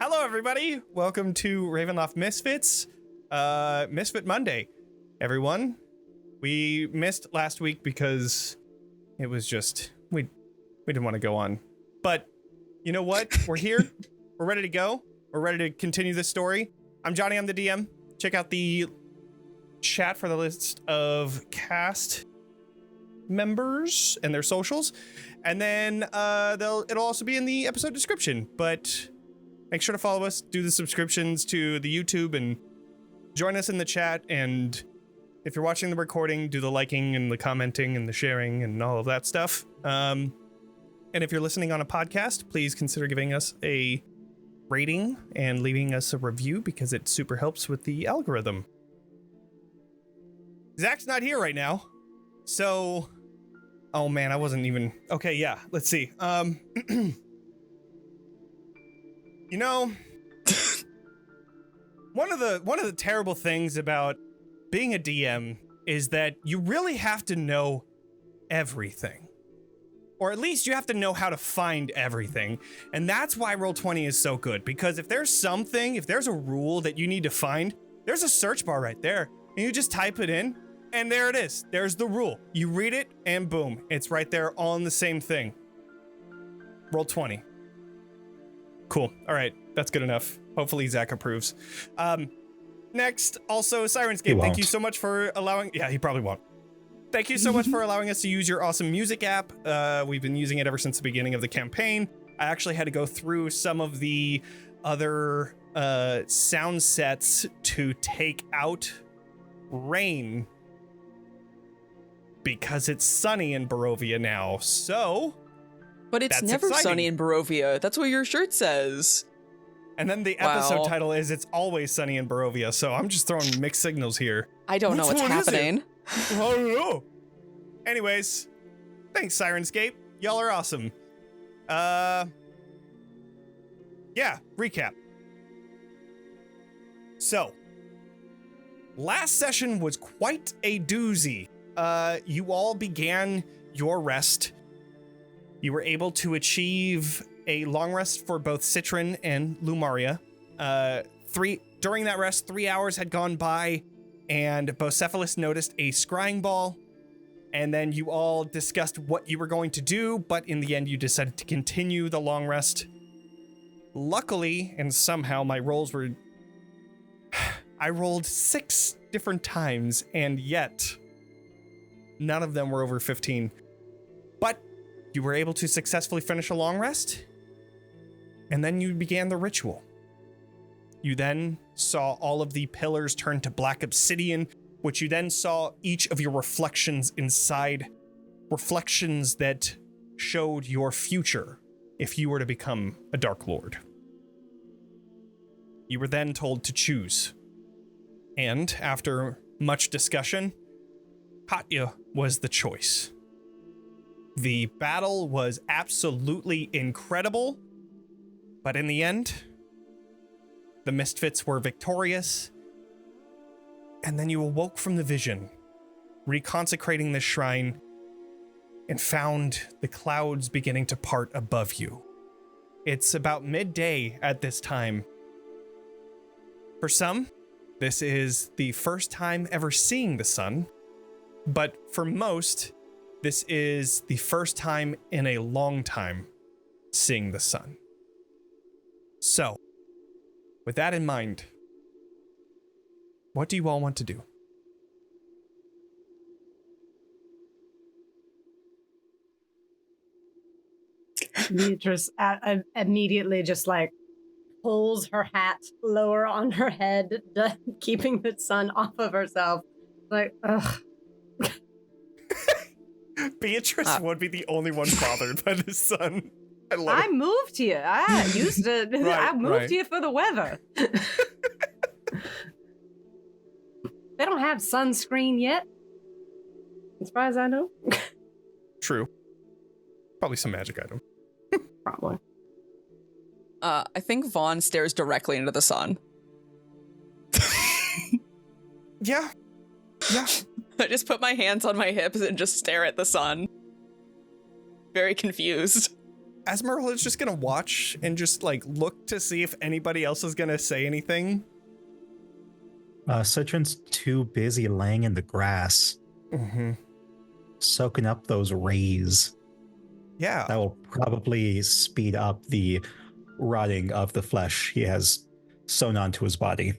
Hello, everybody. Welcome to Ravenloft Misfits, Misfit Monday. Everyone, we missed last week because it was just, we didn't want to go on. But you know what? We're here. We're ready to go. We're ready to continue this story. I'm Jonny, I'm the DM. Check out the chat for the list of cast members and their socials. And then it'll also be in the episode description. But make sure to follow us, do the subscriptions to the YouTube, and join us in the chat. And if you're watching the recording, do the liking and the commenting and the sharing and all of that stuff. And if you're listening on a podcast, please consider giving us a rating and leaving us a review because it super helps with the algorithm. Zach's not here right now, so... Oh man, I wasn't even... Okay, yeah, let's see. You know, one of the terrible things about being a DM is that you really have to know everything. Or at least you have to know how to find everything. And that's why Roll20 is so good. Because if there's a rule that you need to find, there's a search bar right there. And you just type it in, and there it is. There's the rule. You read it, and boom. It's right there on the same thing. Roll20. Cool. All right. That's good enough. Hopefully Zack approves. Next, also, Sirenscape, thank you so much for allowing... Yeah, he probably won't. Thank you so much for allowing us to use your awesome music app. We've been using it ever since the beginning of the campaign. I actually had to go through some of the other sound sets to take out rain because it's sunny in Barovia now. So... But it's never exciting. Sunny in Barovia. That's what your shirt says. And then the episode title is It's Always Sunny in Barovia. So I'm just throwing mixed signals here. I don't know what's happening. I don't know. Anyways, thanks, Sirenscape. Y'all are awesome. Yeah, recap. So, last session was quite a doozy. You all began your rest. You were able to achieve a long rest for both Citron and Lumaria. During that rest, 3 hours had gone by, and Bocephalus noticed a scrying ball, and then you all discussed what you were going to do, but in the end, you decided to continue the long rest. Luckily, and somehow my rolls were... I rolled 6 different times, and yet none of them were over 15. But you were able to successfully finish a long rest, and then you began the ritual. You then saw all of the pillars turn to black obsidian, which you then saw each of your reflections inside, reflections that showed your future if you were to become a Dark Lord. You were then told to choose. And after much discussion, Katya was the choice. The battle was absolutely incredible, but in the end, the Misfits were victorious, and then you awoke from the vision, reconsecrating the shrine, and found the clouds beginning to part above you. It's about midday at this time. For some, this is the first time ever seeing the sun, but for most, this is the first time in a long time seeing the sun. So, with that in mind, what do you all want to do? Beatrice immediately just like pulls her hat lower on her head, keeping the sun off of herself. Like, ugh. Beatrice would be the only one bothered by the sun. I moved here. I used to. I moved here for the weather. They don't have sunscreen yet, as far as I know. True. Probably some magic item. Probably. I think Vaughn stares directly into the sun. Yeah. Yeah. I just put my hands on my hips and just stare at the sun. Very confused. Esmeralda's just gonna watch and just like look to see if anybody else is gonna say anything. Citron's too busy laying in the grass, soaking up those rays. Yeah. That will probably speed up the rotting of the flesh he has sewn onto his body.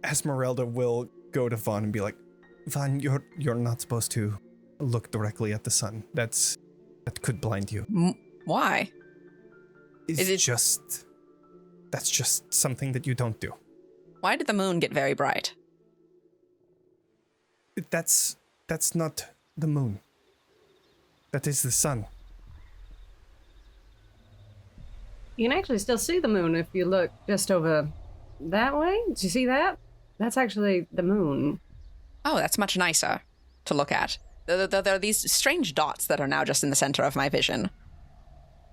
Esmeralda will go to Vaughn and be like, Vaughn, you're not supposed to look directly at the sun. That could blind you. Why? That's just something that you don't do. Why did the moon get very bright? That's not the moon. That is the sun. You can actually still see the moon if you look just over that way. Do you see that? That's actually the moon. Oh, that's much nicer to look at. There are these strange dots that are now just in the center of my vision.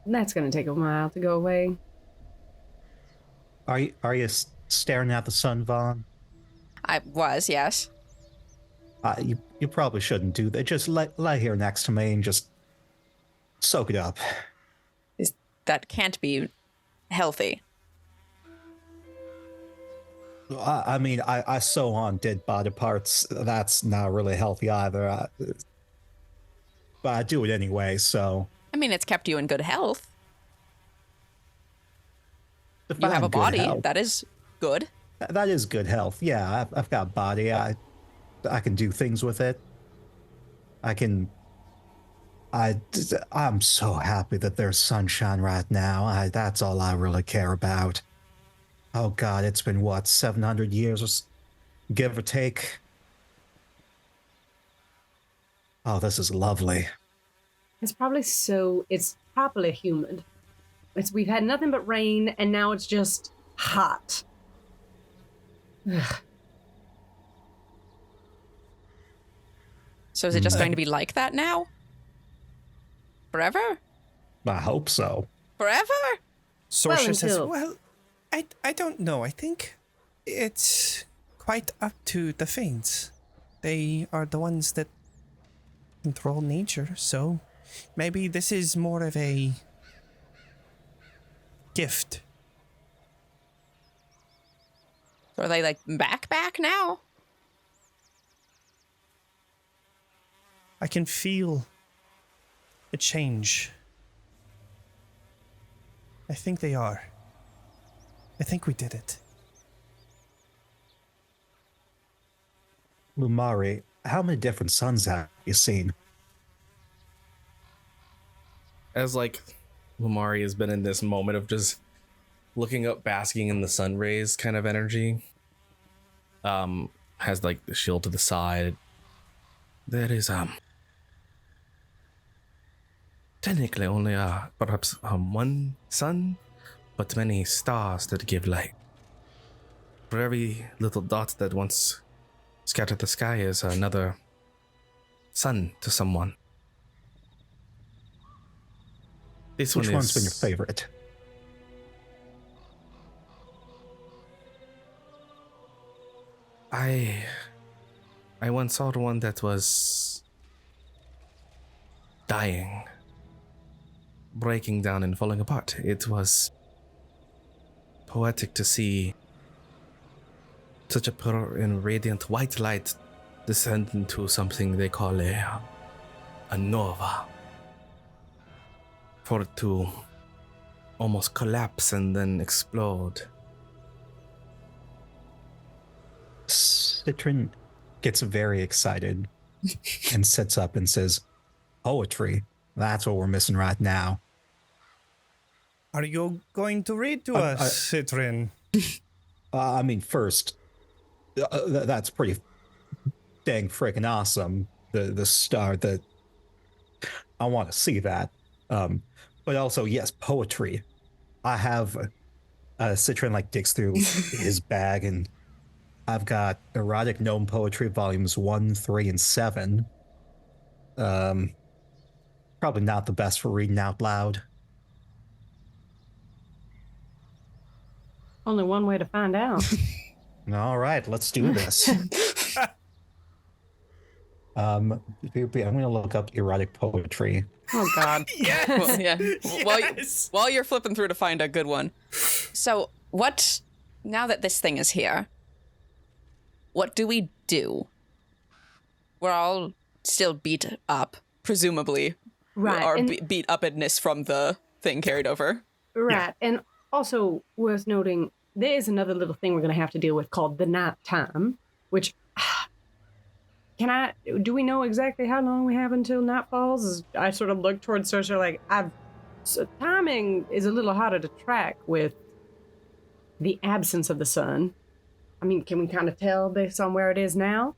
That's going to take a while to go away. Are you staring at the sun, Vaughn? I was, yes. You probably shouldn't do that. Just lie here next to me and just soak it up. That can't be healthy. I mean, I sew on dead body parts. That's not really healthy either. But I do it anyway, so... I mean, it's kept you in good health. You Define have a good body. health. That is good. That is good health. Yeah, I've got a body. I can do things with it. I'm so happy that there's sunshine right now. That's all I really care about. Oh God, it's been what, 700 years, give or take? Oh, this is lovely. It's properly humid. We've had nothing but rain, and now it's just hot. Ugh. So is it just going to be like that now? Forever? I hope so. Forever? Sorsha says, well, I don't know. I think it's quite up to the Fanes. They are the ones that control nature, so maybe this is more of a gift. So are they like back now? I can feel a change. I think they are. I think we did it. Lumaria, how many different suns have you seen? As like Lumaria has been in this moment of just looking up, basking in the sun rays kind of energy. Has like the shield to the side. There is technically only perhaps one sun, but many stars that give light. For every little dot that once scattered the sky is another sun to someone. Which one's been your favorite? I once saw one that was dying, breaking down and falling apart. It was poetic to see such a pure and radiant white light descend into something they call a nova. For it to almost collapse and then explode. Citron gets very excited and sits up and says, poetry, that's what we're missing right now. Are you going to read to us, Citron? I mean, first, that's pretty dang freaking awesome. The star that I want to see that. But also, yes, poetry. I have Citron like digs through his bag, and I've got erotic gnome poetry volumes 1, 3, and 7. Probably not the best for reading out loud. Only one way to find out. All right, let's do this. I'm gonna look up erotic poetry. Oh God. Yes. Well, yeah. Yes. While you're flipping through to find a good one. So, what, now that this thing is here, what do we do? We're all still beat up, presumably. Right. Our and- beat upness from the thing carried over. Right. And also worth noting, there is another little thing we're going to have to deal with called the night time, which do we know exactly how long we have until night falls? I sort of look towards Sorsha like, so timing is a little harder to track with the absence of the sun. I mean, can we kind of tell based on where it is now?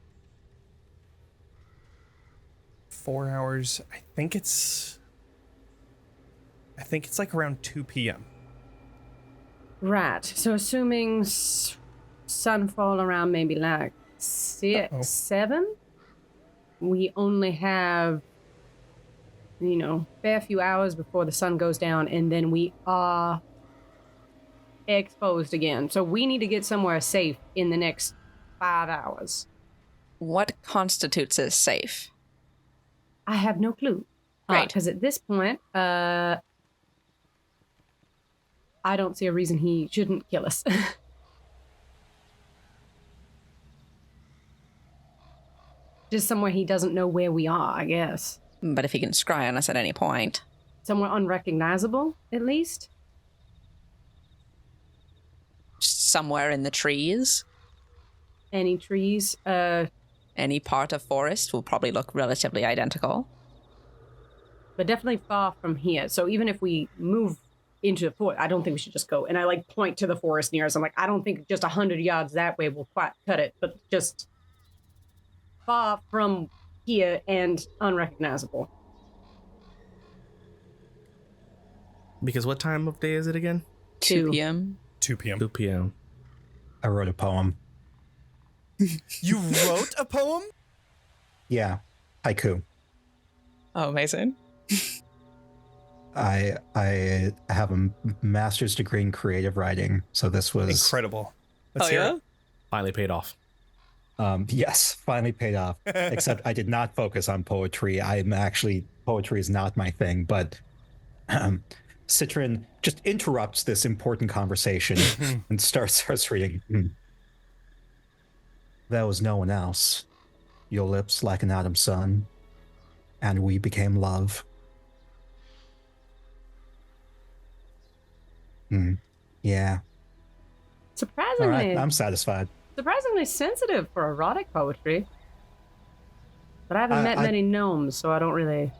4 hours. I think it's like around 2 p.m. Right. So assuming sunfall around maybe like 6, 7, we only have, fair few hours before the sun goes down, and then we are exposed again. So we need to get somewhere safe in the next 5 hours. What constitutes as safe? I have no clue. Right. Because at this point, I don't see a reason he shouldn't kill us. Just somewhere he doesn't know where we are, I guess. But if he can scry on us at any point. Somewhere unrecognizable, at least. Somewhere in the trees. Any trees. Any part of forest will probably look relatively identical. But definitely far from here. So even if we move into the forest, I don't think we should just go. And I point to the forest near us. I'm like, I don't think just 100 yards that way will quite cut it, but just far from here and unrecognizable. Because what time of day is it again? 2 p.m. 2 p.m. 2 p.m. I wrote a poem. You wrote a poem? Yeah, haiku. Oh, amazing. I have a master's degree in creative writing, so this was Incredible. Let's hear it. Finally paid off. Yes, finally paid off. Except I did not focus on poetry. Poetry is not my thing, but Citron just interrupts this important conversation and starts reading. There was no one else. Your lips like an autumn sun, and we became love. Yeah. Surprisingly, All right, I'm satisfied. surprisingly sensitive for erotic poetry. But I haven't met many gnomes, so I don't really...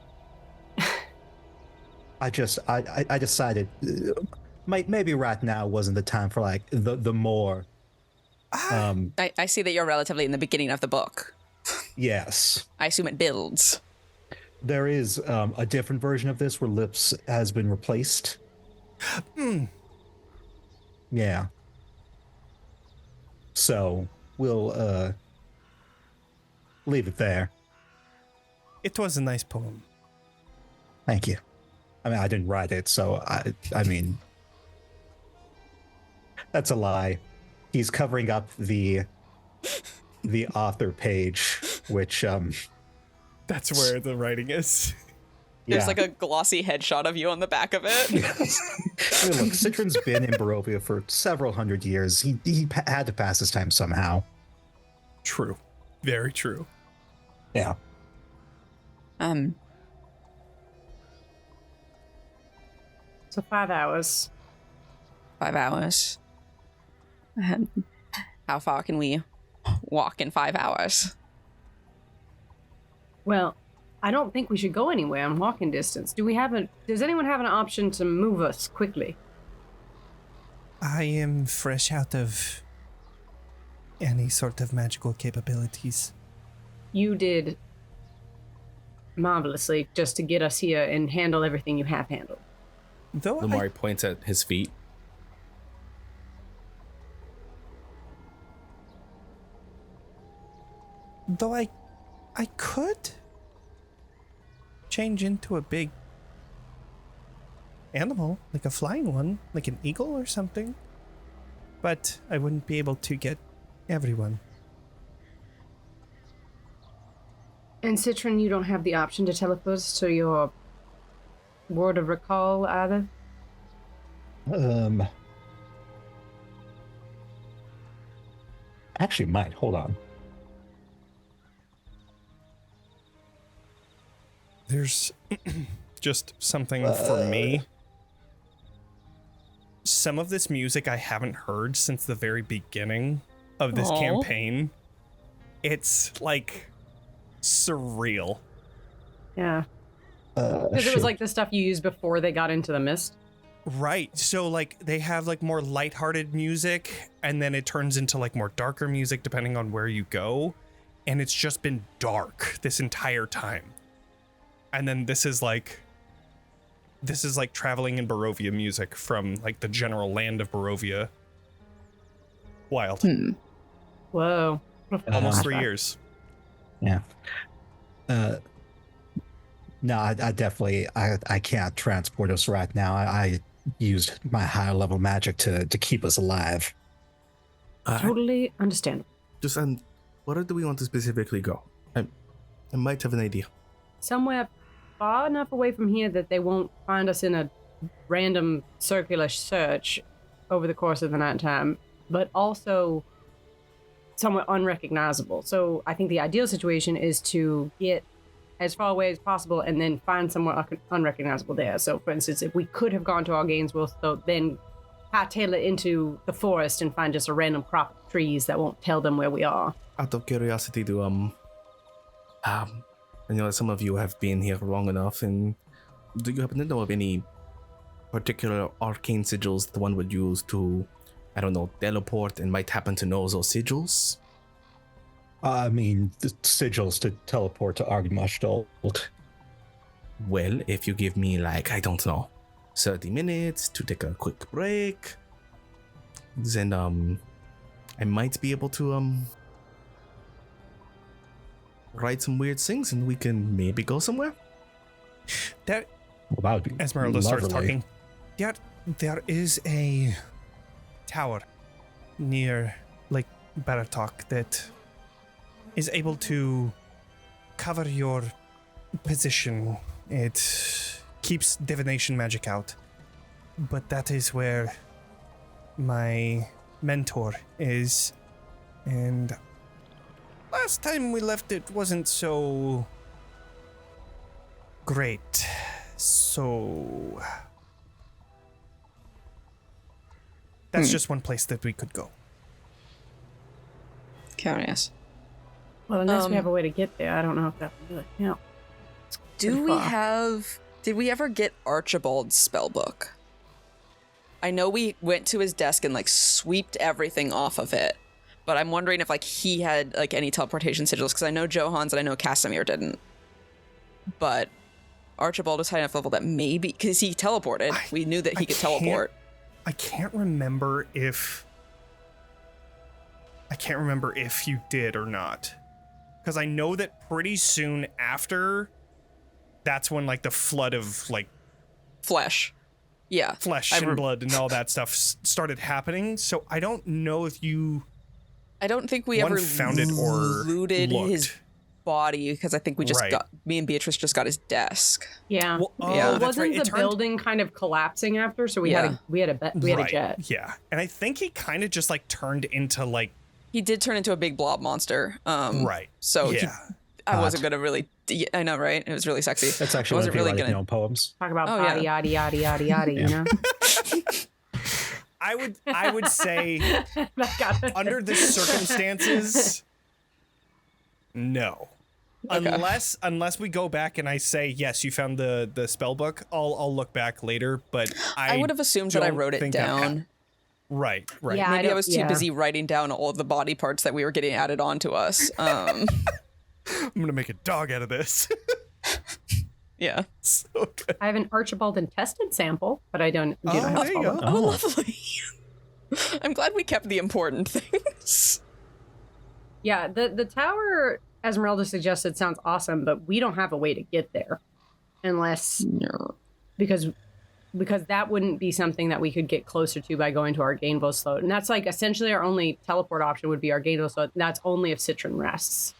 I decided maybe right now wasn't the time for the more. I see that you're relatively in the beginning of the book. Yes. I assume it builds. There is a different version of this where lips has been replaced. Yeah. So we'll leave it there. It was a nice poem. Thank you. I mean, I didn't write it, so I mean, that's a lie. He's covering up the author page, which That's where the writing is. There's yeah. a glossy headshot of you on the back of it. I mean, look, Citron's been in Barovia for several hundred years. He had to pass his time somehow. True. Very true. Yeah. So 5 hours. 5 hours. How far can we walk in 5 hours? Well, I don't think we should go anywhere in walking distance. Does anyone have an option to move us quickly? I am fresh out of any sort of magical capabilities. You did marvelously just to get us here and handle everything you have handled. Though Lumaria points at his feet. I could change into a big animal, like a flying one, like an eagle or something. But I wouldn't be able to get everyone. And Citron, you don't have the option to teleport to your ward of recall either? Actually might. Hold on. There's just something for me. Some of this music I haven't heard since the very beginning of this campaign. It's like surreal. Yeah. Because it was like the stuff you used before they got into the mist. Right. So like they have like more lighthearted music and then it turns into like more darker music depending on where you go. And it's just been dark this entire time. And then this is like traveling in Barovia music from like the general land of Barovia. Wild. Whoa. Almost 3 years. Yeah. No, I definitely I can't transport us right now. I used my higher level magic to keep us alive. Totally understandable. Just where do we want to specifically go? I might have an idea. Somewhere far enough away from here that they won't find us in a random circular search over the course of the nighttime, but also somewhat unrecognizable. So I think the ideal situation is to get as far away as possible and then find somewhere unrecognizable there. So for instance, if we could have gone to our Gainesville, so then hightail it into the forest and find just a random crop of trees that won't tell them where we are. Out of curiosity, I know some of you have been here long enough, and do you happen to know of any particular arcane sigils that one would use to, I don't know, teleport and might happen to know those sigils? I mean, the sigils to teleport to Argmushdold. Well, if you give me like, I don't know, 30 minutes to take a quick break, then I might be able to write some weird things and we can maybe go somewhere. That, well, that would be Esmeralda starts lovely. talking. Yeah, there is a tower near Lake Baratok that is able to cover your position. It keeps divination magic out. But that is where my mentor is. And last time we left, it wasn't so great. So that's just one place that we could go. Curious. Well, unless we have a way to get there, I don't know if that would do it. Yeah. Did we ever get Archibald's spellbook? I know we went to his desk and like sweeped everything off of it, but I'm wondering if like he had like any teleportation sigils, because I know Johans and I know Casimir didn't. But Archibald was high enough level that maybe, because he teleported, we knew that he could teleport. I can't remember if you did or not. Because I know that pretty soon after, that's when like the flood of like flesh and blood and all that stuff started happening. So I don't know if you I don't think we ever found it or looted looked. his body, because I think we just me and Beatrice just got his desk. Yeah. Well, Yeah. that's Wasn't right. the building kind of collapsing after? So we had a jet. Yeah, and I think he kind of just like turned into like He did turn into a big blob monster. right. So yeah. I wasn't gonna really. I know, right? It was really sexy. That's actually I wasn't one of really the gonna poems. Talk about Oh, body, yeah. yada, yada, yada, you know? I would say under the circumstances, no. Okay. Unless we go back and I say yes, you found the spell book. I'll look back later, but I would have assumed that I wrote it down. Right. Yeah. Maybe I was too busy writing down all of the body parts that we were getting added on to us. I'm gonna make a dog out of this. Yeah. So good. I have an Archibald intestine sample, but I don't have there you spell go. book. Oh, lovely. I'm glad we kept the important things. Yeah, the tower, Esmeralda suggested, sounds awesome, but we don't have a way to get there unless because that wouldn't be something that we could get closer to by going to our Gainville slot. And that's like essentially our only teleport option would be our Gainville slot. That's only if Citron rests.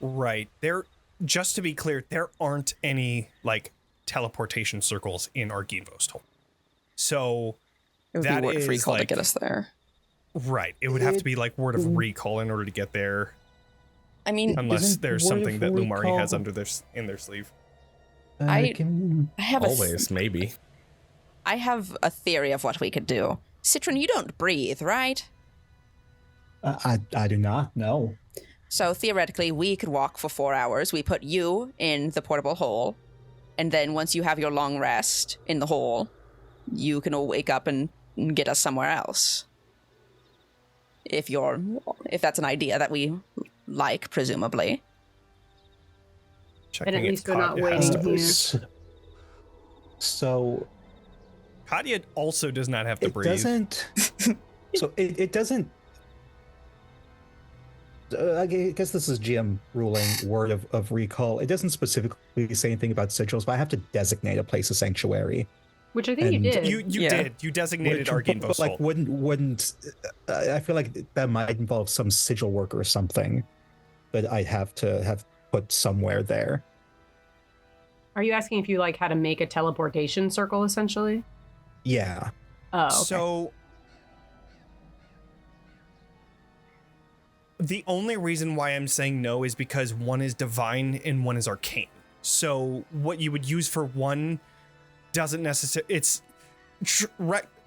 Right. There just to be clear, there aren't any like teleportation circles in Argenvost Hole. So It would that be word of is recall to like get us there. right. It would have to be like word of recall in order to get there, I mean, unless Isn't there's word something of that Lumaria has recall- in their sleeve. I can... have Always, maybe. I have a theory of what we could do. Citron, you don't breathe, right? I do not know. So theoretically, we could walk for 4 hours. We put you in the portable hole, and then once you have your long rest in the hole, you can all wake up and get us somewhere else. If that's an idea that we like, presumably. Checking at if least we're not Katya has to waiting breathe. here. So Katya also does not have to it breathe. doesn't. So it doesn't. I guess this is GM ruling word of recall. It doesn't specifically say anything about sigils, but I have to designate a place of sanctuary. Which I think you And did. You Yeah. did. You designated But, Argenvost like, Hole. wouldn't I feel like that might involve some sigil work or something that I'd have to have put somewhere there. Are you asking if you like how to make a teleportation circle essentially? Yeah. Oh, okay. So the only reason why I'm saying no is because one is divine and one is arcane. So what you would use for one doesn't necessarily. It's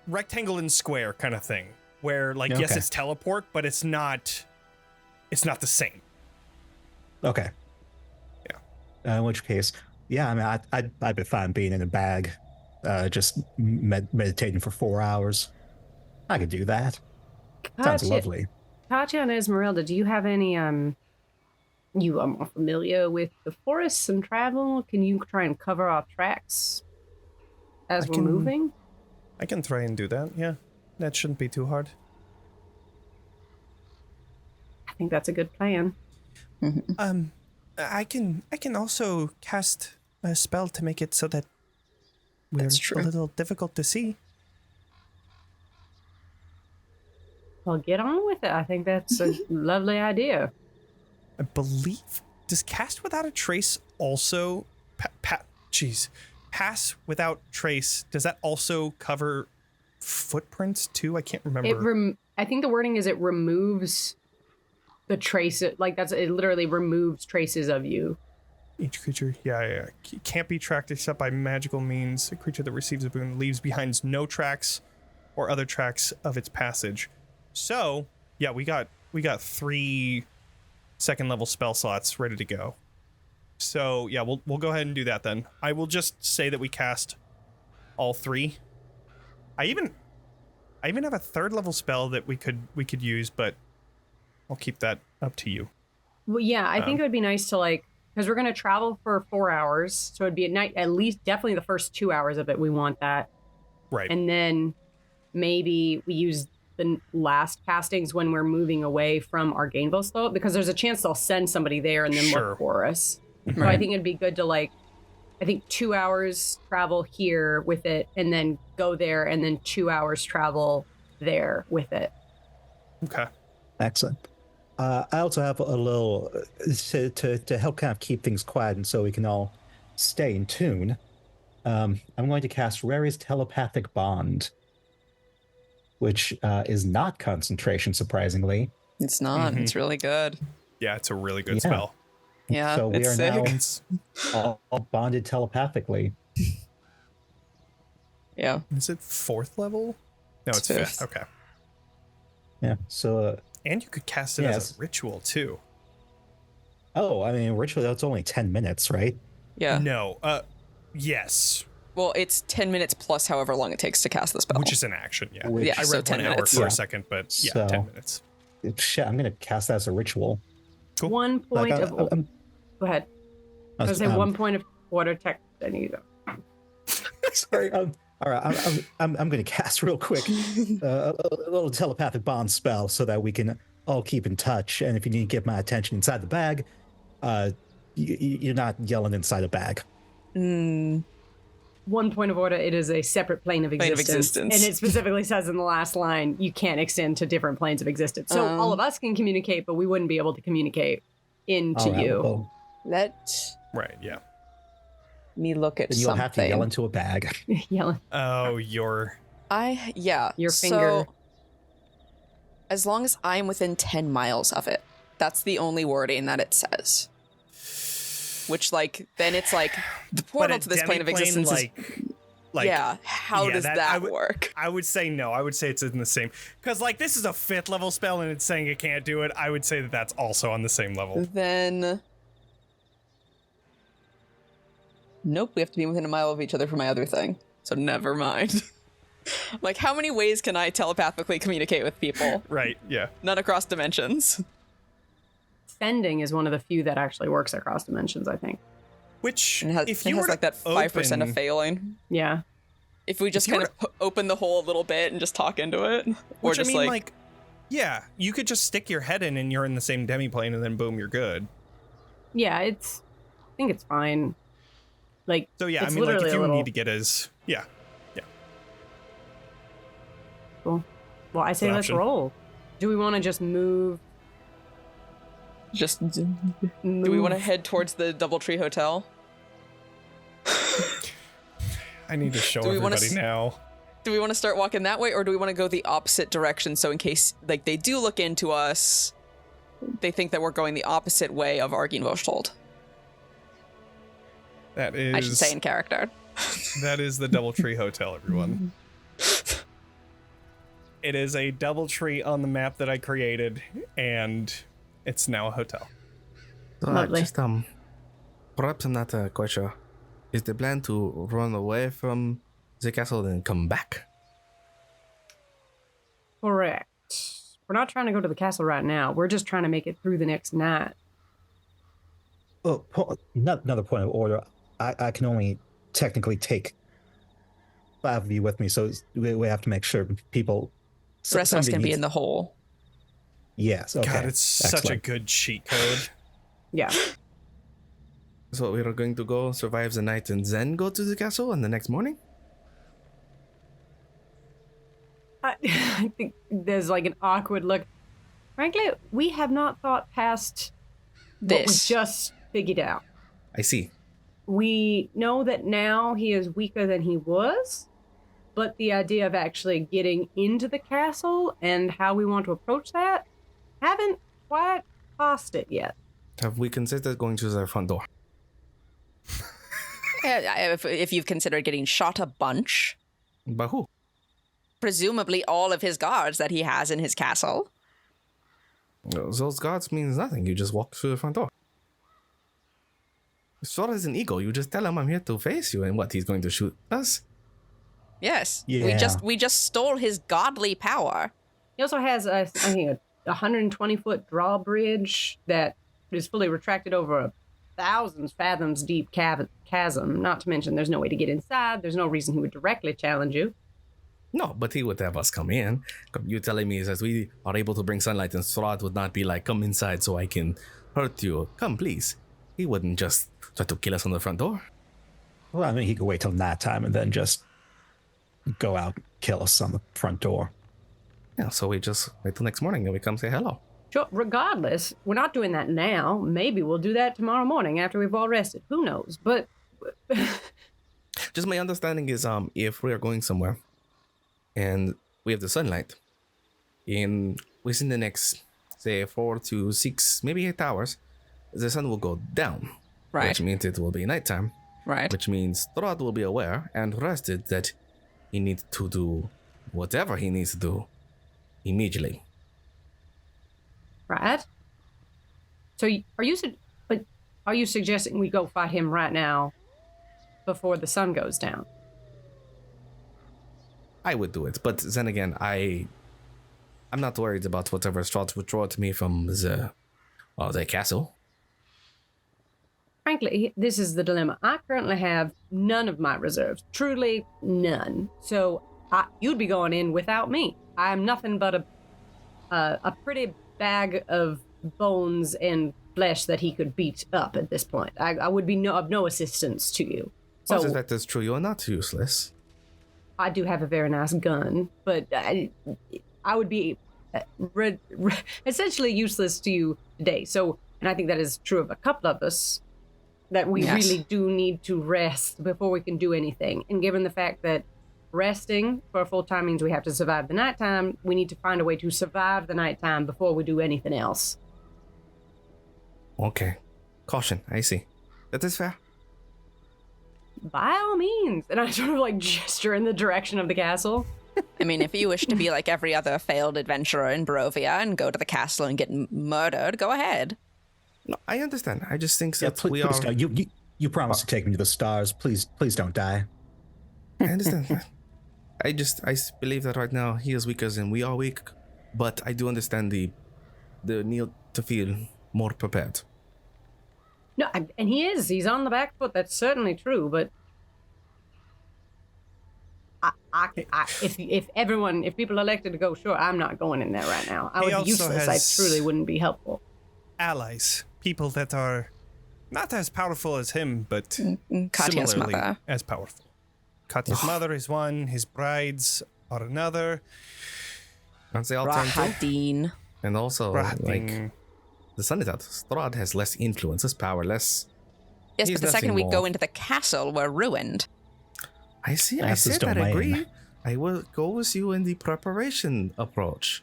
rectangle and square kind of thing, where like yes, Okay. it's teleport, but it's not. It's not the same. Okay. Yeah. In which case, yeah, I mean, I'd be fine being in a bag, just meditating for 4 hours. I could do that. Sounds lovely. Katya and Esmeralda, do you have any you are more familiar with the forests and travel? Can you try and cover our tracks as we're moving? I can try and do that. Yeah, that shouldn't be too hard. I think that's a good plan. I can also cast a spell to make it so that we're That's true. a little difficult to see. Well, get on with it. I think that's a lovely idea. I believe, does cast without a trace also pass without trace, does that also cover footprints too? I can't remember. I think the wording is it removes the trace. It literally removes traces of you. Each creature, yeah, can't be tracked except by magical means. A creature that receives a boon leaves behind no tracks or other tracks of its passage. So, yeah, we got 3 second level spell slots ready to go. So, yeah, we'll go ahead and do that then. I will just say that we cast all 3. I even have a 3rd level spell that we could use, but I'll keep that up to you. Well, yeah, I think it would be nice to because we're going to travel for 4 hours. So it'd be at night, at least definitely the first 2 hours of it. We want that. Right. And then maybe we use the last castings when we're moving away from our Gainville slope, because there's a chance they'll send somebody there and then Sure. look for us. So I think it'd be good to I think 2 hours travel here with it and then go there and then 2 hours travel there with it. Okay. Excellent. I also have a little to help kind of keep things quiet and so we can all stay in tune. I'm going to cast Rary's Telepathic Bond, which is not concentration, surprisingly. It's not. It's really good. Yeah, it's a really good Yeah. spell. Yeah, So we it's are sick. now all bonded telepathically. Yeah. Is it 4th level? No, it's 5th. 5th. Okay. Yeah. So, And you could cast it as Yes. a ritual too. I mean, ritually, that's only 10 minutes, right? Yeah. No. Yes. Well, it's 10 minutes plus however long it takes to cast the spell. Which is an action, yeah. Which- I so read 10 1 hour minutes. for Yeah. a second, but yeah, So- 10 minutes. Shit, I'm going to cast that as a ritual. Cool. 1 point Like, of... Go ahead. I was going to say 1 point of water tech. I need Sorry. All right. I'm going to cast real quick a little telepathic bond spell so that we can all keep in touch. And if you need to get my attention inside the bag, you're not yelling inside a bag. 1 point of order. It is a separate plane of Plane of existence. existence. And it specifically says in the last line, you can't extend to different planes of existence. So all of us can communicate, but we wouldn't be able to communicate into All right, you. well, Let Right, yeah. me look at Then you'll something. have to yell into a bag. Yelling. Oh, your... Your finger. So, as long as I'm within 10 miles of it, that's the only wording that it says. Which, like, then it's like, the portal to this plane of existence is... yeah, how does that work? I would say no. I would say it's in the same... Because, like, this is a 5th level spell and it's saying it can't do it. I would say that that's also on the same level. Then... Nope, we have to be within a mile of each other for my other thing. So never mind. Like, how many ways can I telepathically communicate with people? Right, yeah. None across dimensions. Sending is one of the few that actually works across dimensions, I think. Which, And if it you has were like that 5% of failing. Yeah. If we just you kind of open the hole a little bit and just talk into it. Or Which, just I mean, like, yeah, you could just stick your head in and you're in the same demiplane and then boom, you're good. Yeah, I think it's fine. Like, So yeah, I it's mean, like, if literally you a little... need to get as... Yeah. Cool. Well, I say Good let's option. roll. Do we want to just move? just... Do we want to head towards the Doubletree Hotel? I need to show Do we wanna everybody now. Do we want to start walking that way, or do we want to go the opposite direction, so in case, like, they do look into us, they think that we're going the opposite way of Arginvostold? That is... I should say in character. That is the Doubletree Hotel, everyone. It is a Doubletree on the map that I created, and it's now a hotel. So, Lovely. just, perhaps I'm not quite sure. Is the plan to run away from the castle and come back? Correct. We're not trying to go to the castle right now. We're just trying to make it through the next night. Oh, another point of order. I can only technically take 5 of you with me, so we have to make sure people... The rest of us somebody can be needs- in the hole. Yes, okay. God, it's such a Excellent. good cheat code. Yeah. So we are going to go survive the night and then go to the castle in the next morning? I think there's like an awkward look. Frankly, we have not thought past what we This. just figured out. I see. We know that now he is weaker than he was, but the idea of actually getting into the castle and how we want to approach that haven't quite passed it yet. Have we considered going to the front door? If you've considered getting shot a bunch, By who? presumably all of his guards that he has in his castle. Those guards means nothing. You just walk through the front door. Sword is an ego. You just tell him I'm here to face you, and what, he's going to shoot us? Yes. Yeah. We just stole his godly power. He also has, I think, a 120-foot drawbridge that is fully retracted over a 1,000 fathoms deep chasm. Not to mention, there's no way to get inside. There's no reason he would directly challenge you. No, but he would have us come in. You telling me is that we are able to bring sunlight, and Strahd would not be like, come inside so I can hurt you. Come, please. He wouldn't just try to kill us on the front door. Well, I mean, he could wait till night time and then just go out and kill us on the front door. Yeah, so we just wait till next morning and we come say hello. Sure, regardless, we're not doing that now. Maybe we'll do that tomorrow morning after we've all rested. Who knows? But Just my understanding is if we are going somewhere and we have the sunlight within the next, say, 4 to 6, maybe 8 hours, the sun will go down. Right. Which means it will be nighttime. Right. Which means Strahd will be aware and rested that he needs to do whatever he needs to do immediately. right? So are you suggesting we go fight him right now before the sun goes down? I would do it, but then again, I'm not worried about whatever Strahd would throw at me from the castle. Frankly, this is the dilemma. I currently have none of my reserves. Truly none. So you'd be going in without me. I'm nothing but a pretty bag of bones and flesh that he could beat up at this point. I would be of no assistance to you. So So that is true. You are not useless. I do have a very nice gun, but I would be essentially useless to you today. So, and I think that is true of a couple of us. that we Yes. really do need to rest before we can do anything. And given the fact that resting for a full time means we have to survive the nighttime, we need to find a way to survive the nighttime before we do anything else. Okay. Caution, I see. That is fair. By all means. And I sort of like gesture in the direction of the castle. I mean, if you wish to be like every other failed adventurer in Barovia and go to the castle and get murdered, go ahead. No, I understand. I just think Yeah, that please, we please are... don't. You promised to take me to the stars. Please don't die. I understand. I believe that right now he is weaker than we are weak, but I do understand the need to feel more prepared. No, and he is. He's on the back foot. That's certainly true. But if people elected to go, sure, I'm not going in there right now. I would be useless. I truly wouldn't be helpful. Allies, people that are not as powerful as him, but Katya's similarly mother. as powerful. Katya's mother is one. His brides are another. And they all turn to... Rahadin. And also, Rahadin. like, the sun is out. Strahd has less influence, less power, less... Yes, He's but the second nothing we more. go into the castle, we're ruined. I see, That's I his said I domain. agree. I will go with you in the preparation approach.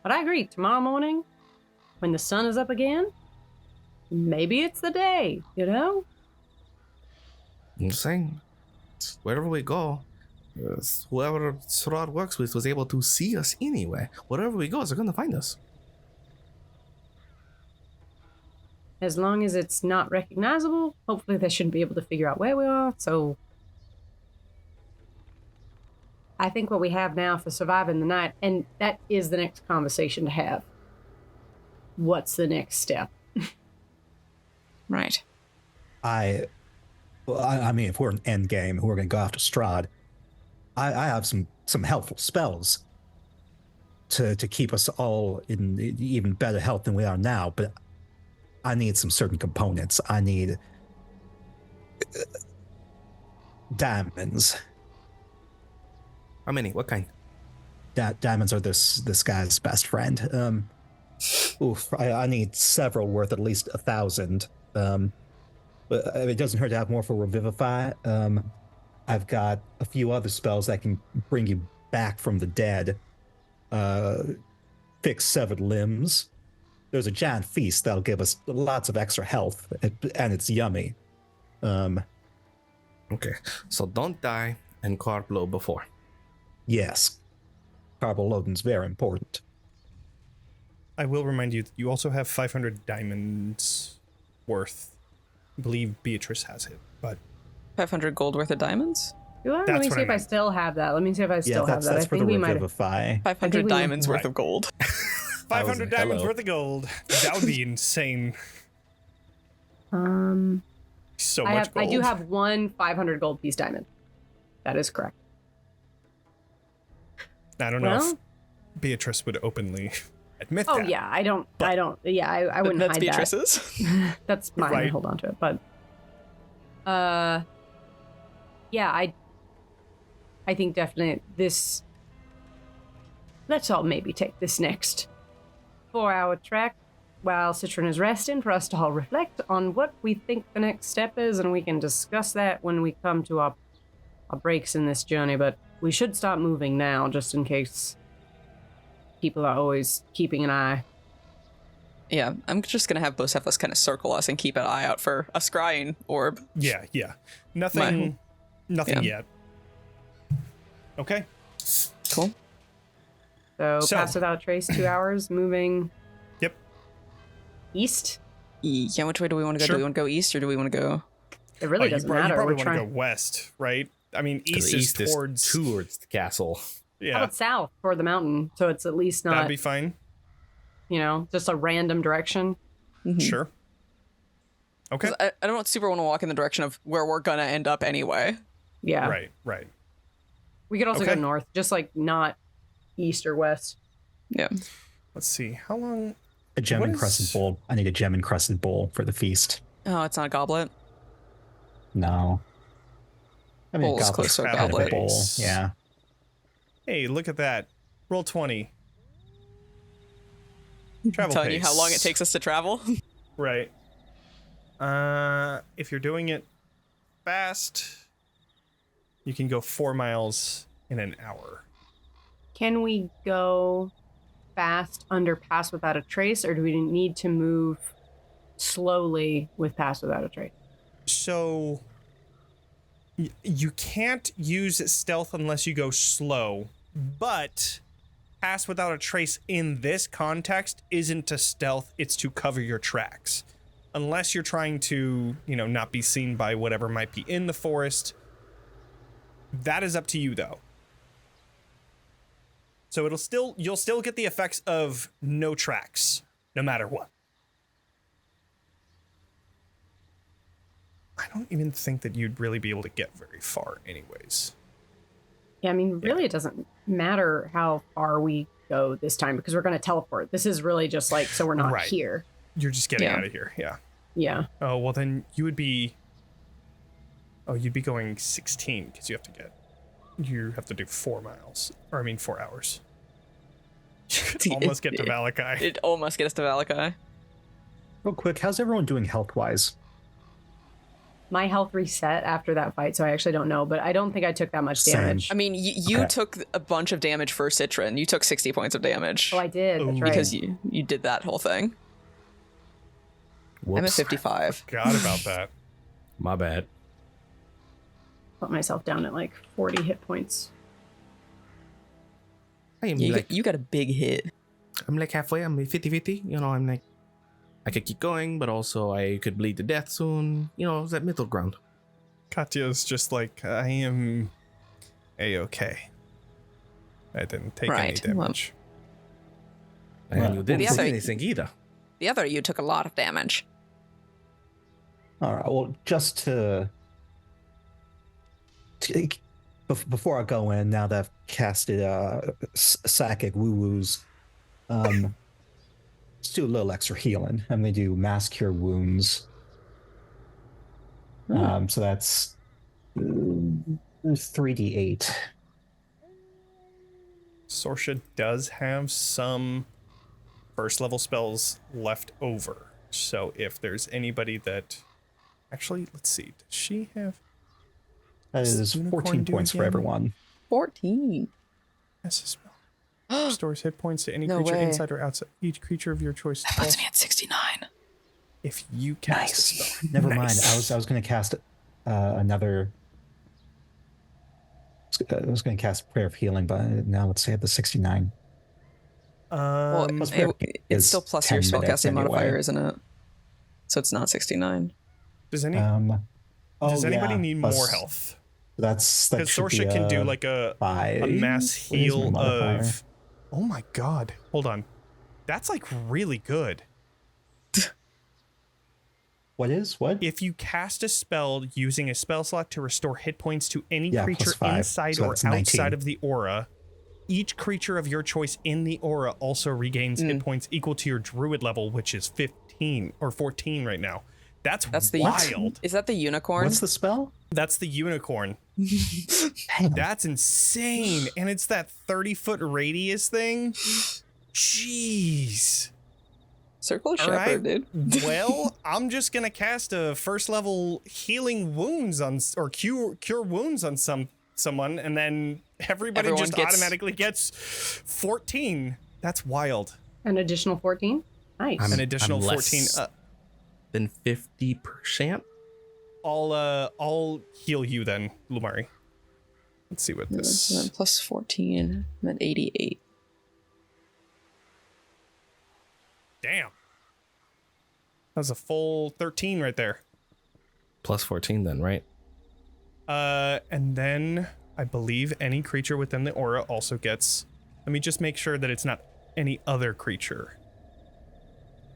But I agree. Tomorrow morning, when the sun is up again, maybe it's the day, you know? I'm saying, wherever we go, whoever Strahd works with was able to see us anyway. Wherever we go, they're going to find us. As long as it's not recognizable, hopefully they shouldn't be able to figure out where we are. So I think what we have now for surviving the night, and that is the next conversation to have. What's the next step? Right. I mean, if we're an end game, we're going to go after Strahd. I have some helpful spells to keep us all in even better health than we are now, but I need some certain components. I need diamonds. How many? What kind? Diamonds are this guy's best friend. I need several worth at least 1,000. But it doesn't hurt to have more for Revivify. I've got a few other spells that can bring you back from the dead. Fix severed limbs. There's a giant feast that'll give us lots of extra health, and it's yummy. Okay, so don't die and carb load before. Yes, carbo loading's very important. I will remind you that you also have 500 diamonds worth. I believe Beatrice has it, but 500 gold worth of diamonds? Do I? Let That's me what see I if I meant. still have that. Let me see if I still have that. That's I for think the we might have. Revivify. 500 we- diamonds worth right. of gold. 500 diamonds hello. worth of gold. That would be insane. So I much gold. do have one 500 gold piece diamond. That is correct. I don't know Well, if Beatrice would openly admit oh that. yeah, I wouldn't That's hide Beatrice's. that. That's mine. I Right. hold on to it, but yeah, I think definitely this. Let's all maybe take this next 4-hour trek while Citron is resting for us to all reflect on what we think the next step is, and we can discuss that when we come to our breaks in this journey. But we should start moving now, just in case people are always keeping an eye. Yeah, I'm just gonna have Bocephus kind of circle us and keep an eye out for a scrying orb. Yeah. Nothing Yeah. yet. Okay. Cool. So pass without trace, 2 hours, moving Yep. east. Yeah, which way do we want to go? Sure. Do we want to go east or do we want to go? It really doesn't you matter. probably We're want to go trying. west, right? I mean, The east is towards... towards the castle. How Yeah, about south toward the mountain? So it's at least that'd not, be fine. just a random direction. Sure. Okay. 'Cause I don't super want to walk in the direction of where we're gonna end up anyway. Yeah. Right. We could also Okay. go north, just like not east or west. Yeah. Let's see. How long... A gem What and is- crescent bowl. I need a gem and crescent bowl for the feast. Oh, it's not a goblet. No. I mean, Bowl's goblet's close to a kind of goblet. bowl. Yeah. Hey, look at that. Roll 20. Travel Telling you pace. how long it takes us to travel. Right. If you're doing it fast, you can go 4 miles in an hour. Can we go fast under Pass Without a Trace, or do we need to move slowly with Pass Without a Trace? So you can't use stealth unless you go slow, but Pass Without a Trace in this context isn't to stealth, it's to cover your tracks. Unless you're trying to, not be seen by whatever might be in the forest. That is up to you, though. So you'll still get the effects of no tracks, no matter what. I don't even think that you'd really be able to get very far anyways. Yeah, I mean, really, It doesn't matter how far we go this time because we're going to teleport. This is really just like, so we're not here. You're just getting out of here, yeah. Yeah. Oh, well then you'd be going 16 because you have to do 4 miles. Or I mean 4 hours. Almost get to Valakai. It almost gets to Valakai. Real quick, how's everyone doing health-wise? My health reset after that fight, so I actually don't know, but I don't think I took that much damage. I mean, you took a bunch of damage for Citron. You took 60 points of damage. Oh, I did. That's right. Because you did that whole thing. Whoops. I'm at 55. Forgot about that. My bad. Put myself down at like 40 hit points. You got a big hit. I'm like halfway. I'm 50-50. I'm like, I could keep going, but also I could bleed to death soon. It's that middle ground. Katya's just like, I am A-okay. I didn't take any damage. And you didn't the say other- anything either. The other you took a lot of damage. All right. Well, just to before I go in, now that I've casted psychic woo-woos, let's do a little extra healing. I'm going to do Mass Cure Wounds. So that's 3d8. Sorsha does have some first level spells left over. So if there's anybody that... Actually, let's see. Does she have... That is 14 points for everyone. 14. That's a spell. Restores hit points to any No creature way. inside or outside. Each creature of your choice. That puts me at 69. If you cast a spell. Never mind. I was going to cast another... I was going to cast Prayer of Healing, but now let's say at the 69. Well, it's still plus your spellcasting modifier, isn't it? So it's not 69. Does anybody need more health? Because Sorsha can do like a mass heal of... Oh my god. Hold on. That's like really good. What? If you cast a spell using a spell slot to restore hit points to any creature +5, inside so or that's outside 19. of the aura, each creature of your choice in the aura also regains hit points equal to your druid level, which is 15 or 14 right now. That's wild. Is that the unicorn? What's the spell? That's the unicorn. Damn. That's insane. And it's that 30-foot radius thing. Jeez. Circle of All Shepherd, right. dude. Well, I'm just gonna cast a first level healing wounds on or cure wounds on someone, and then everyone just automatically gets 14. That's wild. An additional 14? Nice. An additional I'm 14. less than 50%. I'll heal you then, Lumaria. Let's see what this. I'm plus 14. I'm at 88. Damn. That was a full 13 right there. Plus 14 then, right? And then I believe any creature within the aura also gets... Let me just make sure that it's not any other creature.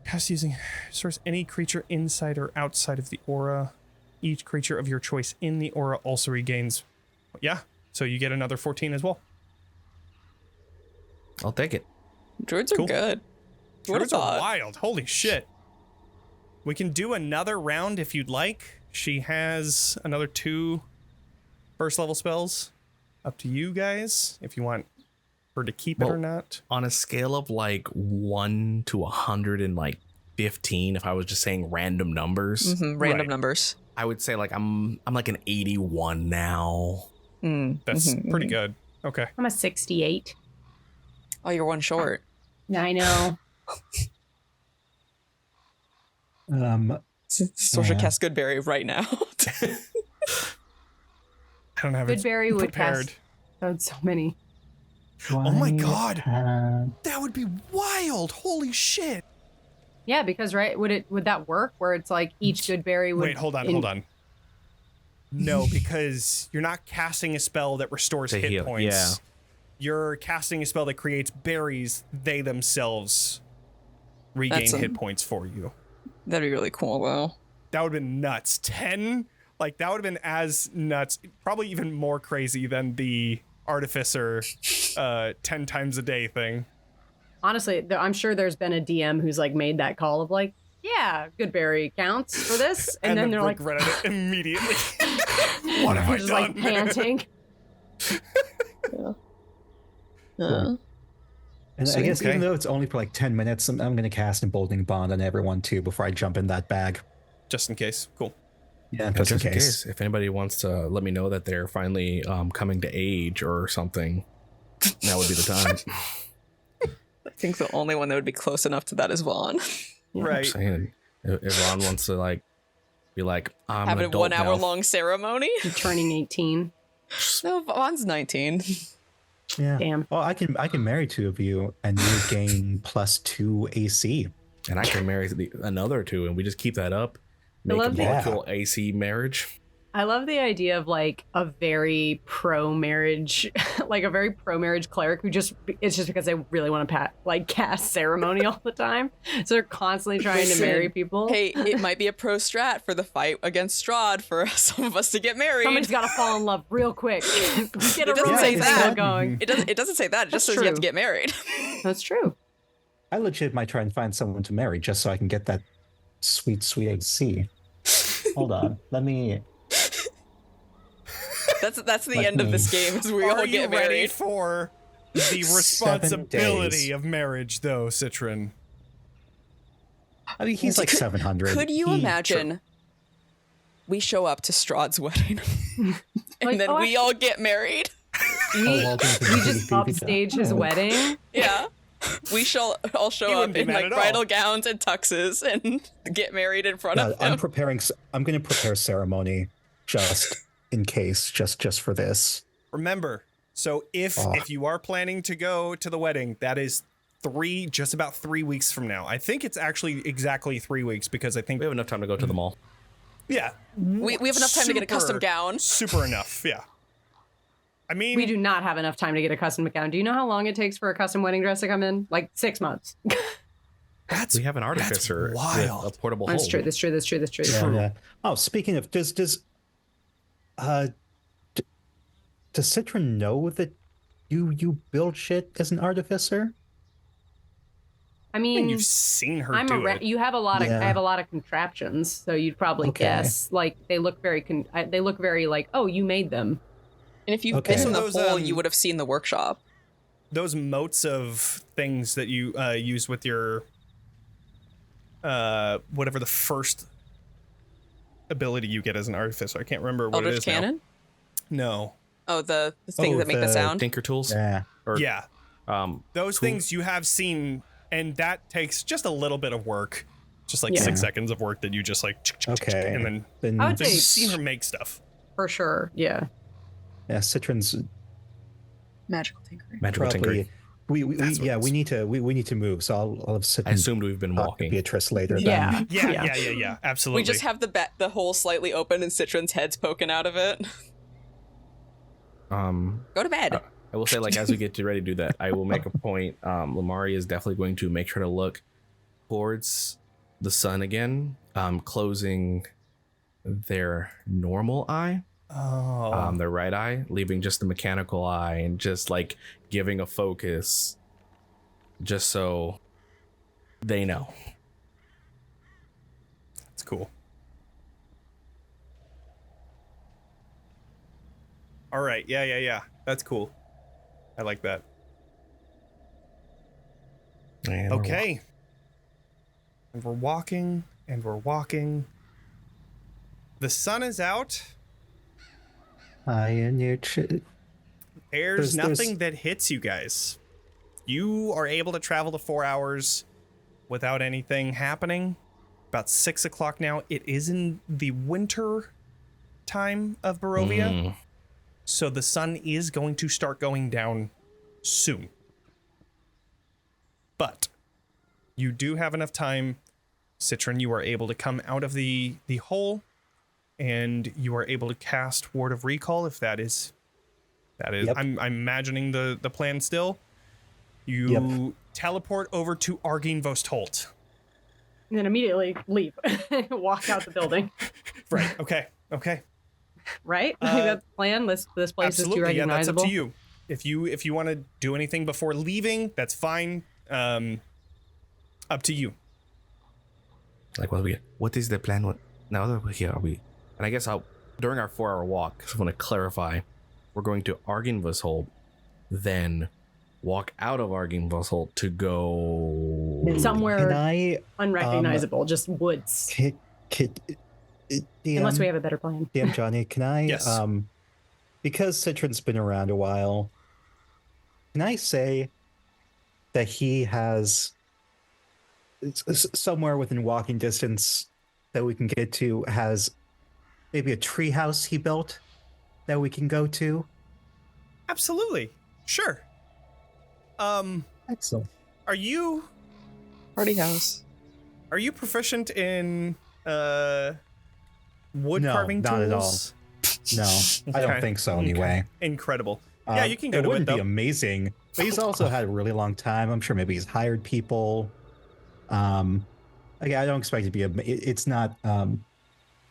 Cast using source any creature inside or outside of the aura. Each creature of your choice in the aura also regains... Yeah, so you get another 14 as well. I'll take it. Druids are good. Druids are wild. Holy shit. We can do another round if you'd like. She has another 2 first level spells. Up to you guys if you want her to keep it or not. On a scale of like 1 to 100 and like 15 if I was just saying random numbers. Random Right. numbers. I would say like I'm like an 81 now. That's pretty good. Okay. I'm a 68. Oh, you're one short. Yeah, I know. Sorsha Yeah. casts Goodberry right now. I don't have it Goodberry would prepared. cast oh, so many. Oh my god. That would be wild. Holy shit. Yeah, because right, would that work where it's like each Goodberry would Wait, hold on. No, because you're not casting a spell that restores To hit heal, points. yeah. You're casting a spell that creates berries. They themselves regain That's hit points for you. That'd be really cool, though. That would have been nuts. 10? Like, that would have been as nuts, probably even more crazy than the Artificer 10 times a day thing. Honestly, I'm sure there's been a DM who's like made that call of like, yeah, Goodberry counts for this, and then they're like, regretted it immediately. What have I just done? like panting. And So, I guess okay. even though it's only for like 10 minutes, I'm going to cast Emboldening Bond on everyone too before I jump in that bag. Just in case. Cool. Yeah, Just just in case. if anybody wants to let me know that they're finally coming to age or something, that would be the time. I think the only one that would be close enough to that is Vaughn. I'm Right. saying, if Ron wants to like be like, I'm Have an a adult 1 hour now. long ceremony. I'm turning 18. No, Vaughn's 19. Yeah. Damn. Well, I can marry two of you and you gain +2 AC. And I can marry another two, and we just keep that up. Make a love that. virtual AC marriage. I love the idea of like a very pro-marriage, like a very pro-marriage cleric who it's just because they really want to cast ceremony all the time. So they're constantly trying to Listen, marry people. Hey, it might be a pro strat for the fight against Strahd for some of us to get married. Somebody's got to fall in love real quick. Get a It doesn't romance say cycle that. going. It doesn't say that. It just That's says you have to true. get married. That's true. I legit might try and find someone to marry just so I can get that sweet, sweet AC. Hold on. Let me... That's the Like end of me. this game. Is we Are all you get ready married. for the 7 responsibility days. of marriage, though, Citron? I mean, he's like 700. Could you He- imagine? We show up to Strahd's wedding, and Like, then oh, we all get married. We welcome to the just baby upstage his shower. wedding. Yeah. We shall all You show wouldn't up be in mad like at all. bridal gowns and tuxes and get married in front No, of him. I'm going to prepare ceremony just in case, just for this. Remember, so if you are planning to go to the wedding, that is just about 3 weeks from now. I think it's actually exactly 3 weeks because I think We have enough time to go to the mall. yeah, we have enough time to get a custom gown. Super enough, yeah. I mean, We do not have enough time to get a custom gown. Do you know how long it takes for a custom wedding dress to come in? Like 6 months. that's We have an artificer with wild. a portable That's hole. true. That's true. That's true. That's true. Yeah. Oh, speaking of, does Citron know that you build shit as an artificer? I I mean, mean, you've seen her I'm do a it. you have a lot of Yeah. I have a lot of contraptions, so you'd probably Okay. guess. Like they look very like, oh, you made them. And if you've Okay. been in the Those, hole, you would have seen the workshop. Those motes of things that you use with your whatever the first ability you get as an artificer. I can't remember what it Eldritch is Cannon? now. Oh, the things Oh, that make the the sound. Tinker tools. Yeah. Or, Yeah, those cool. things you have seen, and that takes just a little bit of work, just like Yeah. 6 seconds of work that you just like, Okay. and then Then I would you've say- seen her make stuff. For sure. Yeah. yeah, Citron's Magical tinkering. Magical probably. tinkering. We That's what it we is. need to move. So I'll have I Citron assumed we've been talk to walking. Beatrice later. Yeah. Yeah, Yeah. yeah. Absolutely. We just have the hole slightly open and Citron's head's poking out of it. Go to bed. I will say, like, as we get ready to do that, I will make a point. Lumaria is definitely going to make sure to look towards the sun again, closing their normal eye, their right eye, leaving just the mechanical eye, and just like giving a focus, just so they know. It's cool. All right. Yeah. That's cool. I like that. And we're Okay. and we're walking, and we're walking. The sun is out. There's nothing that hits you guys. You are able to travel to 4 hours without anything happening. About 6 o'clock now. It is in the winter time of Barovia. So the sun is going to start going down soon. But you do have enough time. Citron, you are able to come out of the hole, and you are able to cast Ward of Recall if that is Yep. I'm imagining the plan still. You teleport over to Argene Vostholt. And then immediately leave. Walk out the building. Right. Okay. Right? I think that's the plan. This place Absolutely. is too recognizable. Yeah, that's up to you. If you want to do anything before leaving, that's fine. Up to you. Like, what is the plan? Now that we're here, and I guess during our 4 hour walk, I just want to clarify, we're going to Argynvosholt, then walk out of Argynvosholt to go somewhere unrecognizable, just woods. Unless we have a better plan. Damn, Johnny, can I? Yes. Because Citron's been around a while, can I say that he has somewhere within walking distance that we can get to has maybe a treehouse he built that we can go to? Absolutely. Sure. Excellent. Are you Party house. proficient in wood No, carving not at all. tools? No, I don't Okay. think so anyway. Incredible. Yeah, you can go it to it wouldn't though. be amazing, but he's also had a really long time. I'm sure maybe he's hired people. Again, I don't expect it to be it's not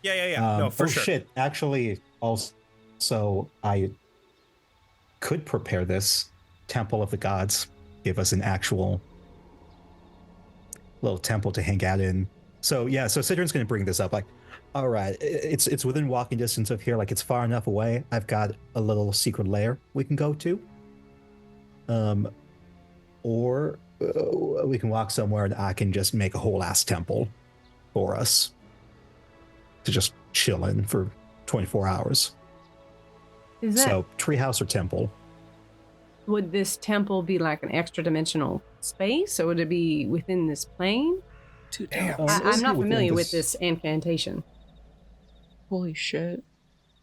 Yeah. No, for sure. Shit, actually, also I could prepare this Temple of the Gods, give us an actual little temple to hang out in. So yeah, so Citron's gonna bring this up, like, all right, it's within walking distance of here, like it's far enough away. I've got a little secret lair we can go to. Or we can walk somewhere and I can just make a whole ass temple for us to just chill in for 24 hours. Is that, So treehouse or temple? would this temple be like an extra dimensional space, or would it be within this plane? Damn. I'm not within familiar with this incantation. Holy shit.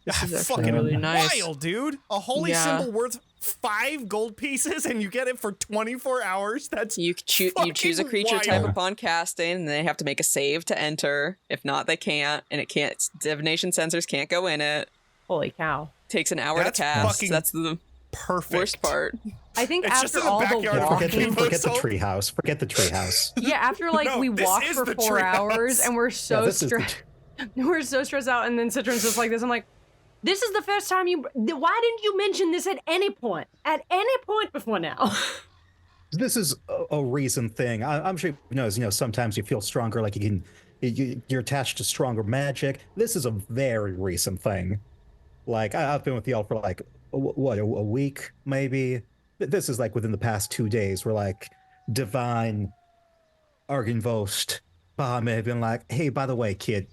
This is actually Fucking really nice. wild, dude. A holy Yeah. symbol worth 5 gold pieces and you get it for 24 hours? That's You choose a creature wild. type upon casting, and they have to make a save to enter. If not, they can't, and it can't. Divination sensors can't go in it. Holy cow. Takes an hour That's to cast. fucking That's the perfect. worst part. I think It's just after in the all the backyard. walking, Forget the So- treehouse. Forget the treehouse. yeah, after like No, we this walked is for the 4 hours treehouse. and we're Yeah, so this is the stressed. We're so stressed out, and then Citron's just like this. I'm like, this is the first time you. Why didn't you mention this at any point? At any point before now? This is a recent thing. I'm sure you know, sometimes you feel stronger, like you're attached to stronger magic. This is a very recent thing. Like I've been with y'all for like a week maybe. This is like within the past 2 days. We're like Devan, Argynvost, Bahamut have been like, hey, by the way, kid,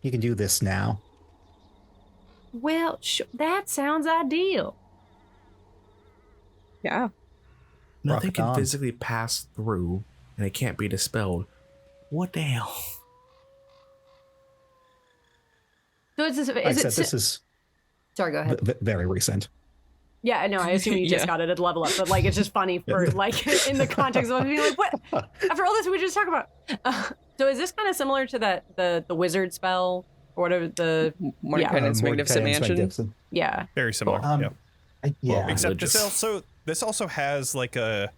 you can do this now. Well, that sounds ideal. Yeah. Nothing Rock can on. physically pass through, and it can't be dispelled. What the hell? So is Like I said, this is Sorry, go ahead. very recent. Yeah, I know. I assume you just Yeah. got it at level up, but like it's just funny for like in the context of being like, what? After all this, we just talk about. So is this kind of similar to the wizard spell or whatever the Mordecai's Magnificent Mansion. Magnificent. yeah? Very similar. Um, yeah. Yeah. Except religious. this also has like a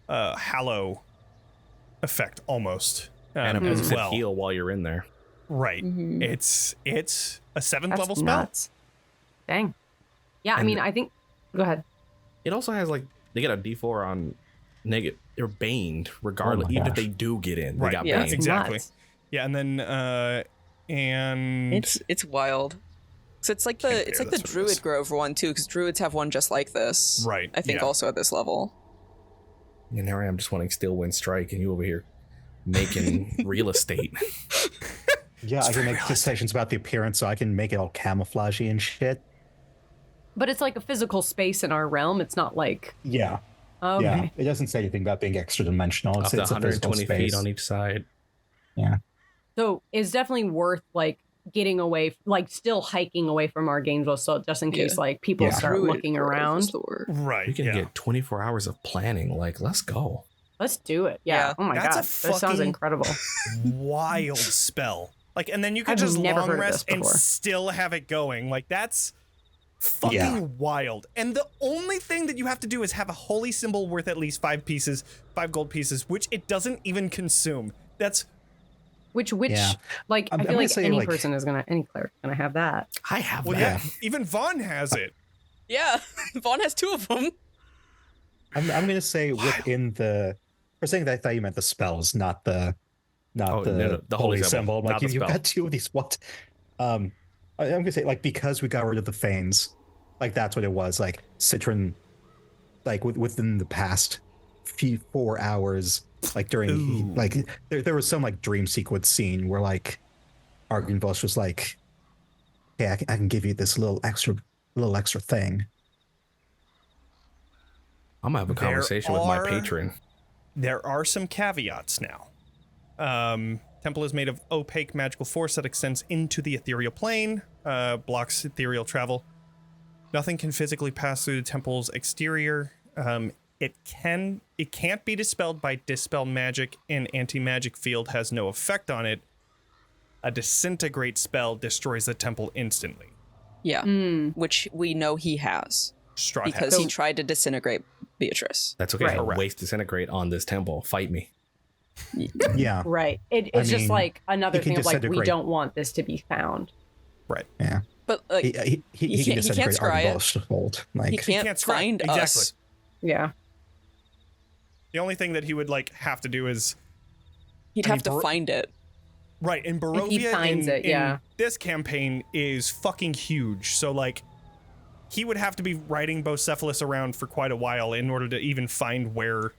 hallow effect almost And a as instant well. heal while you're in there. Right. Mhm. It's a 7th That's level spell. nuts. Dang. Yeah, I And- mean, I think. Go ahead. It also has like they get a D4 on negative. They're baned regardless, Oh my even if gosh. they do get in. They Right. got Yeah. banned. Exactly. Nuts. Yeah, and then and It's wild. So it's like Can't the bear it's like this the one, Druid this. Grove one too, because Druids have one just like this. Right, I think yeah. also at this level. And here I am just wanting Steel Wind Strike, and you over here. making real estate. Yeah, I can make decisions about the appearance, so I can make it all camouflagey and shit. But it's like a physical space in our realm. It's not like... Yeah. Okay. Yeah. It doesn't say anything about being extra dimensional. Up It's to a physical 120 space. feet on each side. Yeah. So it's definitely worth like getting away, like still hiking away from our Gainesville, so just in case like people start looking around. Right. We can get 24 hours of planning. Like, let's go. Let's do it. Yeah. Oh my That's god, a that sounds fucking incredible. wild spell. Like, and then you can I've just never long heard of rest this and before. still have it going. Like, that's fucking wild. And the only thing that you have to do is have a holy symbol worth at least 5 gold pieces, which it doesn't even consume. That's Which Yeah. like I'm I feel gonna like say, any like- person is gonna, any cleric's gonna have that. I have well, that. yeah. Even Vaughn has it. Yeah, Vaughn has 2 of them. I'm going to say within the... For saying that, I thought you meant the spells, not the The holy holy symbol, symbol. I'm not like, the you've spell. got 2 of these. What? I'm going to say, like, because we got rid of the Fanes, like, that's what it was. Like, Citron, like, within the past 4 hours, like, during, like, there was some, like, dream sequence scene where, like, Argynvost was like, hey, I can give you this little extra thing. I'm going to have a conversation with my patron. There are some caveats now. Temple is made of opaque magical force that extends into the ethereal plane, blocks ethereal travel. Nothing can physically pass through the temple's exterior. It can't be dispelled by dispel magic, and anti-magic field has no effect on it. A disintegrate spell destroys the temple instantly. Yeah, which we know he has Strahd because has. he tried to disintegrate Beatrice. That's okay. Right. I'll waste disintegrate on this temple. Fight me. Yeah. Right. It's just mean, like another he can thing of like, we disintegrate. don't want this to be found. Right. Yeah. But like, He he can can't disintegrate scry it. Argynvost hold. Like, he can't scry- find exactly. us. Yeah. The only thing that he would like have to do is He'd I have mean, to find it. right in Barovia. he finds it, yeah. in this campaign is fucking huge. So like, he would have to be riding Bocephalus around for quite a while in order to even find where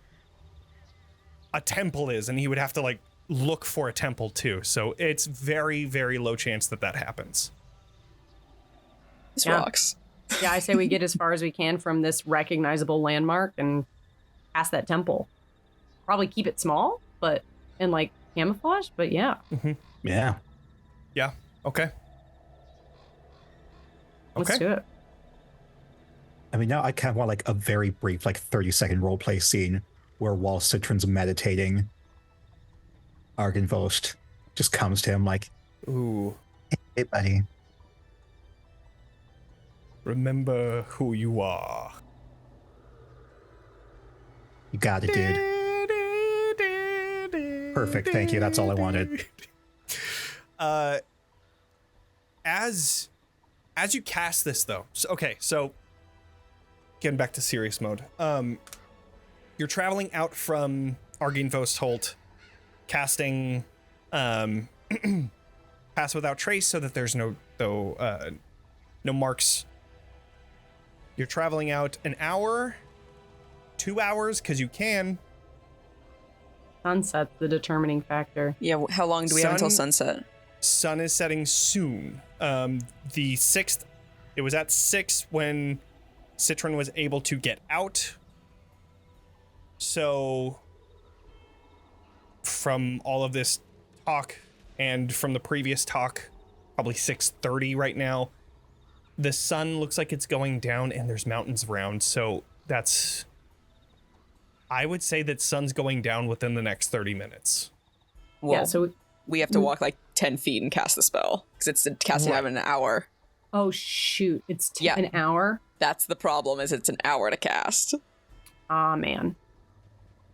a temple is, and he would have to like look for a temple too. So it's very, very low chance that that happens. This Yeah. rocks. Yeah, I say we get as far as we can from this recognizable landmark and past that temple. Probably keep it small, but and like camouflage, but yeah. yeah. Yeah. Okay. Let's do it. I mean, now I kind of want like a very brief, like 30-second roleplay scene where while Citron's meditating, Argynvost just comes to him like, Ooh. hey, buddy. Remember who you are. You got it, dude. Perfect. Thank you. That's all I wanted. As you cast this though, so getting back to serious mode, you're traveling out from Argynvost Holt, casting Pass Without Trace so that there's no marks. You're traveling out an hour, 2 hours, because you can. Sunset's the determining factor. Yeah, how long do we have until sunset? Sun is setting soon. The 6th, it was at 6 when Citron was able to get out. So from all of this talk and from the previous talk, probably 6:30 right now, the sun looks like it's going down and there's mountains around. So I would say that sun's going down within the next 30 minutes. Well, Yeah, so we have to walk like 10 feet and cast the spell because it's casting out in an hour. oh shoot, it's Yeah. an hour. That's the problem, is it's an hour to cast. Ah man.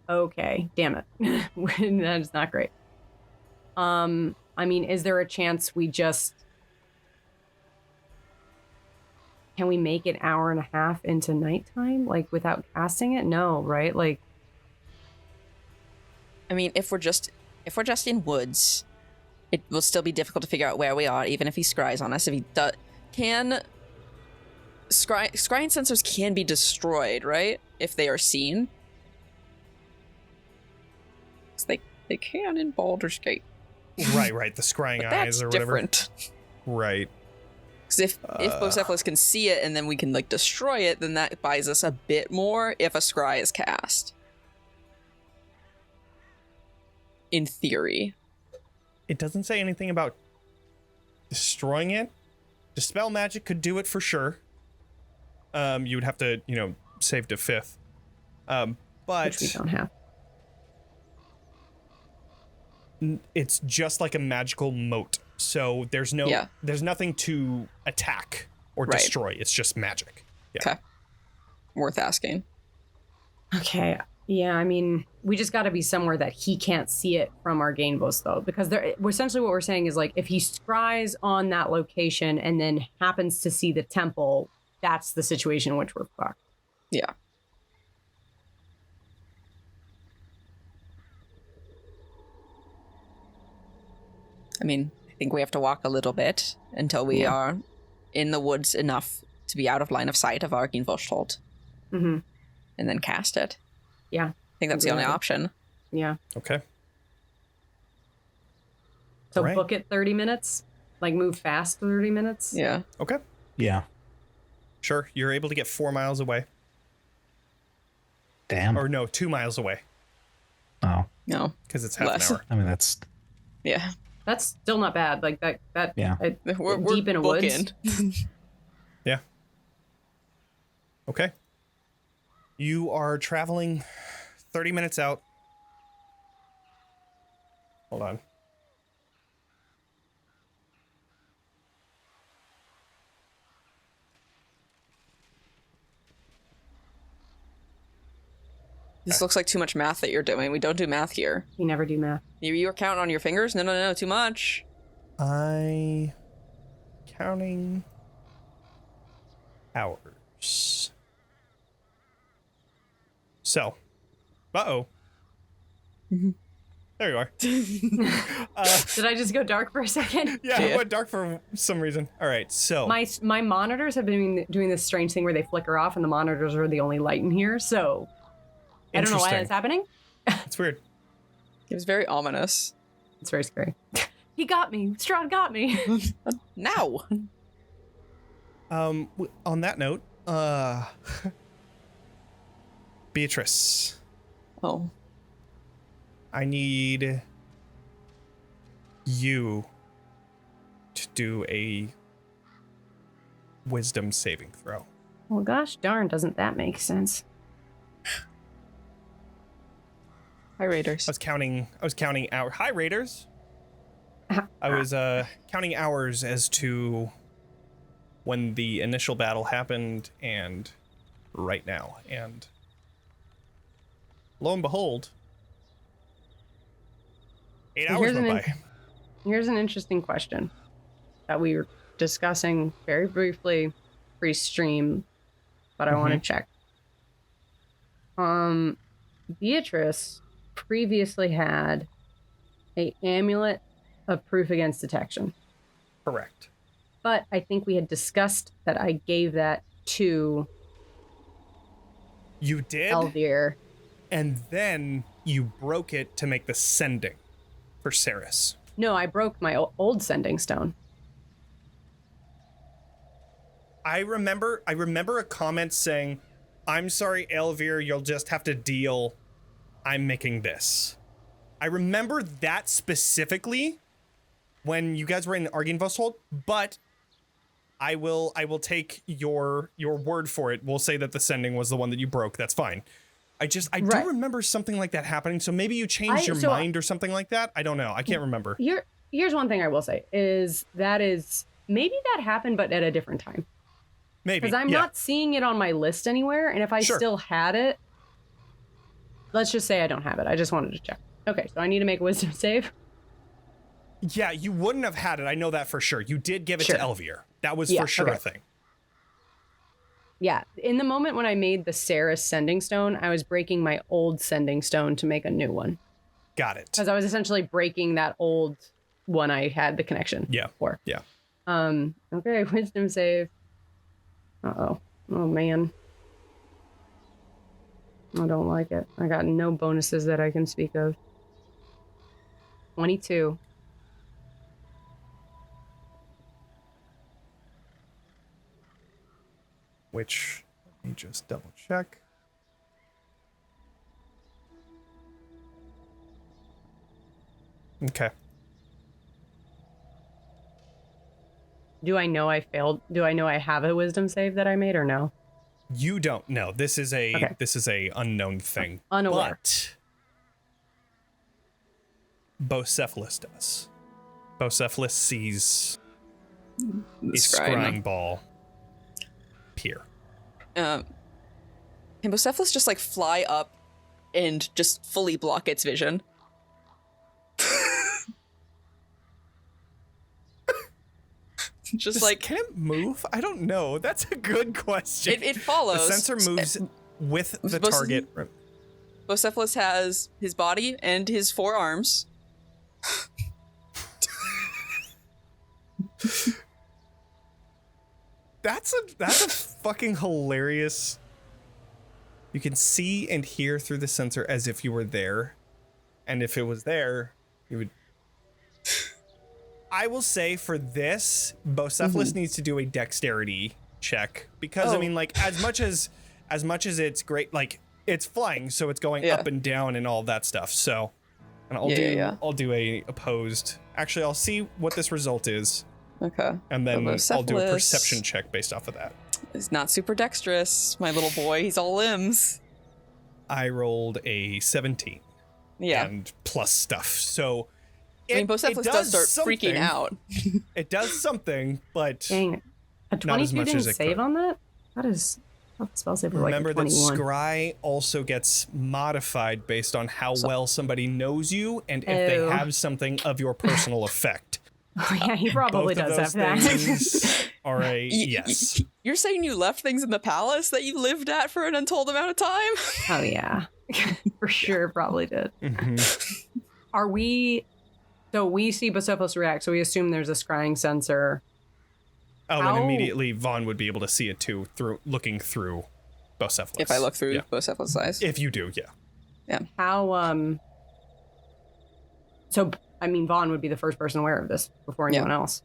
Okay, damn it. That is not great. I mean, is there a chance we just can we make it hour and a half into nighttime, like without casting it? No, right? Like, I mean, if we're just in woods, it will still be difficult to figure out where we are, even if he scries on us. If he does, scrying sensors can be destroyed, right? If they are seen. So they They can in Baldur's Gate. Right. The scrying eyes or whatever. Different. Right. Because if Bocephalus can see it and then we can like destroy it, then that buys us a bit more if a scry is cast. In theory. It doesn't say anything about destroying it. Dispel magic could do it for sure. You would have to, save to 5th. But Which we don't have. It's just like a magical moat. So there's nothing to attack or destroy. It's just magic. Yeah. Okay. Worth asking. Okay. Yeah, I mean, we just got to be somewhere that he can't see it from our Gainbos, though, because essentially what we're saying is, like, if he scries on that location and then happens to see the temple, that's the situation in which we're fucked. Yeah. I mean, I think we have to walk a little bit until we are in the woods enough to be out of line of sight of our Ginvostold. Mm-hmm. And then cast it. Yeah. I think that's the only option. Yeah. Okay. So right. book it 30 minutes? Like move fast 30 minutes? Yeah. Okay. Yeah. Sure. You're able to get 4 miles away. Damn. Or no, 2 miles away. Oh. No. Because it's half Less. an hour. I mean, that's... Yeah. That's still not bad. Like that Yeah. We're deep in a woods. Yeah. Okay. You are traveling 30 minutes out. Hold on. This looks like too much math that you're doing. We don't do math here. You never do math. You were counting on your fingers? No, too much. Counting hours. So, there you are. Did I just go dark for a second? Yeah, it went dark for some reason. All right, so My monitors have been doing this strange thing where they flicker off, and the monitors are the only light in here. So I don't know why that's happening. It's weird. It was very ominous. It's very scary. He got me. Strahd got me. Now. On that note, Beatrice, Oh. I need you to do a wisdom saving throw. Well, gosh darn, doesn't that make sense? Hi, Raiders. I was counting hours. Hi, Raiders. I was counting hours as to when the initial battle happened and right now. And lo and behold, 8 hours went by. Here's an interesting question that we were discussing very briefly pre-stream, but I want to check. Beatrice previously had a amulet of proof against detection. Correct. But I think we had discussed that I gave that to You did? Elvir. And then you broke it to make the sending for Saris. No, I broke my old sending stone. I remember a comment saying, "I'm sorry, Elvir, you'll just have to deal. I'm making this." I remember that specifically when you guys were in Argynvostholt, but I will take your word for it. We'll say that the sending was the one that you broke. That's fine. I do remember something like that happening. So maybe you changed your mind or something like that. I don't know. I can't remember. Here's one thing I will say is maybe that happened, but at a different time. Maybe. Because I'm not seeing it on my list anywhere. And if I still had it, let's just say I don't have it. I just wanted to check. Okay, so I need to make a wisdom save. Yeah, you wouldn't have had it. I know that for sure. You did give it to Elvir. That was for sure a thing. Yeah, in the moment when I made the Saris sending stone, I was breaking my old sending stone to make a new one. Got it. Because I was essentially breaking that old one I had the connection for. Yeah. Okay, wisdom save. Uh-oh. Oh, man. I don't like it. I got no bonuses that I can speak of. 22. Which, let me just double check. Okay. Do I know I failed? Do I know I have a wisdom save that I made or no? You don't know. This is a Okay. unknown thing. Unaware. But Bocephalus does. Bocephalus sees a scrying ball appear. Can Bocephalus just like fly up and just fully block its vision? Just like, can it move? I don't know. That's a good question. it follows. The sensor moves with the target. Bocephalus has his body and his 4 arms. That's a fucking hilarious. You can see and hear through the sensor as if you were there, and if it was there, you would. I will say for this, Bocephalus needs to do a dexterity check because I mean, like as much as it's great, like it's flying, so it's going up and down and all that stuff. So, and I'll do a opposed. Actually, I'll see what this result is. Okay. And then I'll do a perception check based off of that. He's not super dexterous, my little boy. He's all limbs. I rolled a 17. Yeah. And plus stuff. So I mean, Bocephalus does start freaking out. It does something, but Dang. A 22 much didn't as it save could. on that? That is... Oh, the spell save was like remember a that 21. scry also gets modified based on how well somebody knows you and if they Oh. have something of your personal effect. Oh, yeah, he probably Both of does have those that. things are a yes. You're saying you left things in the palace that you lived at for an untold amount of time? Oh, yeah. For sure, probably did. Are we... So we see Bocephalus react, so we assume there's a scrying sensor. Oh, How- and immediately Vaughn would be able to see it too, looking through Bocephalus. If I look through Yeah. Bocephalus' eyes. If you do, yeah. How, So, I mean, Vaughn would be the first person aware of this before anyone else.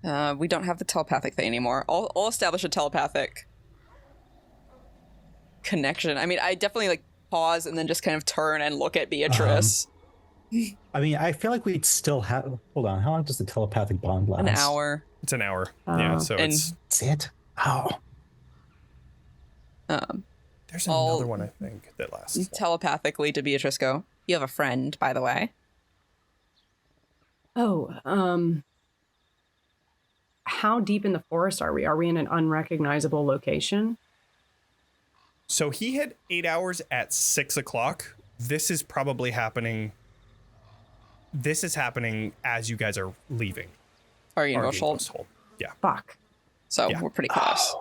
We don't have the telepathic thing anymore. I'll establish a telepathic connection. I mean, I definitely like pause and then just kind of turn and look at Beatrice. I mean, I feel like we'd still have. Hold on, how long does the telepathic bond last? An hour. It's an hour. Yeah, so And- it's That's it. Oh, there's another one I think that lasts. Telepathically to Beatrice go, you have a friend, by the way. Oh, how deep in the forest are we? Are we in an unrecognizable location? So he had 8 hours at 6 o'clock. This is probably happening. This is happening as you guys are leaving. Are you in Argyll Hold? Household. Yeah. Fuck. So Yeah. we're pretty close.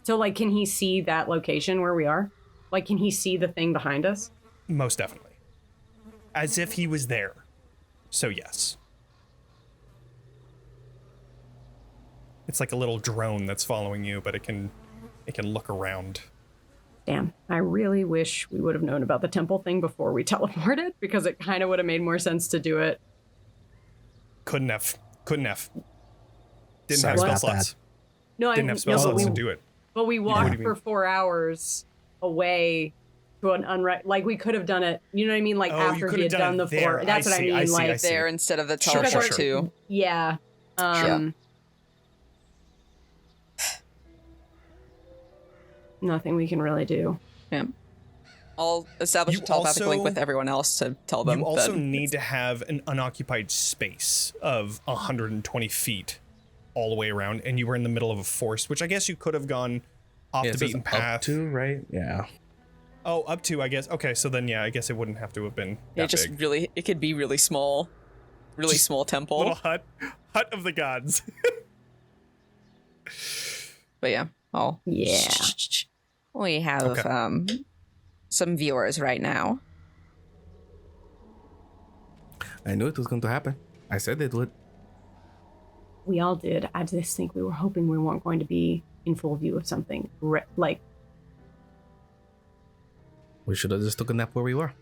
So, like, can he see that location where we are? Like, can he see the thing behind us? Most definitely. As if he was there. So yes. It's like a little drone that's following you, but it can look around. Damn, I really wish we would have known about the temple thing before we teleported, because it kind of would have made more sense to do it. Couldn't have. Didn't Sorry have spell about slots. No, Didn't have spell slots to do it. But we What walked do you for mean? 4 hours away to an like we could have done it. You know what I mean? Like Oh, you after could he have had done done it the there. four. That's I what I see, mean. I see, like I see. There instead of the Sure, teleport sure. too. yeah. Nothing we can really do. Yeah. I'll establish You a telepathic also- link with everyone else to tell them. You also that need to have an unoccupied space of 120 feet all the way around, and you were in the middle of a forest, which I guess you could have gone off Yeah, the it says beaten up path. to, right? Yeah. Oh, up to, I guess. Okay, so then, yeah, I guess it wouldn't have to have been that it just big. really, it could be really small, really small temple. Little hut of the gods. But yeah, Yeah. we have Okay. some viewers right now. I knew it was going to happen. I said it would. We all did. I just think we were hoping we weren't going to be in full view of something like We should have just took a nap where we were.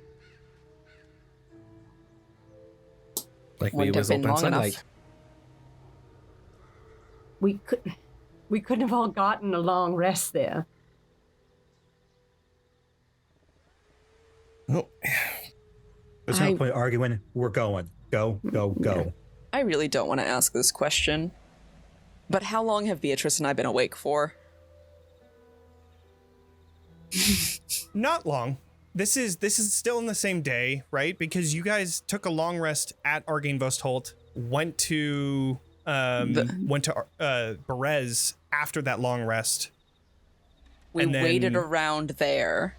Like Wouldn't we have was been open long sunlight. enough. We couldn't have all gotten a long rest there. Oh, There's no point arguing. We're going. Go, go, go. I really don't want to ask this question, but how long have Beatrice and I been awake for? Not long. This is still in the same day, right? Because you guys took a long rest at Argainvostholt, went to Berez after that long rest. We and then- waited around there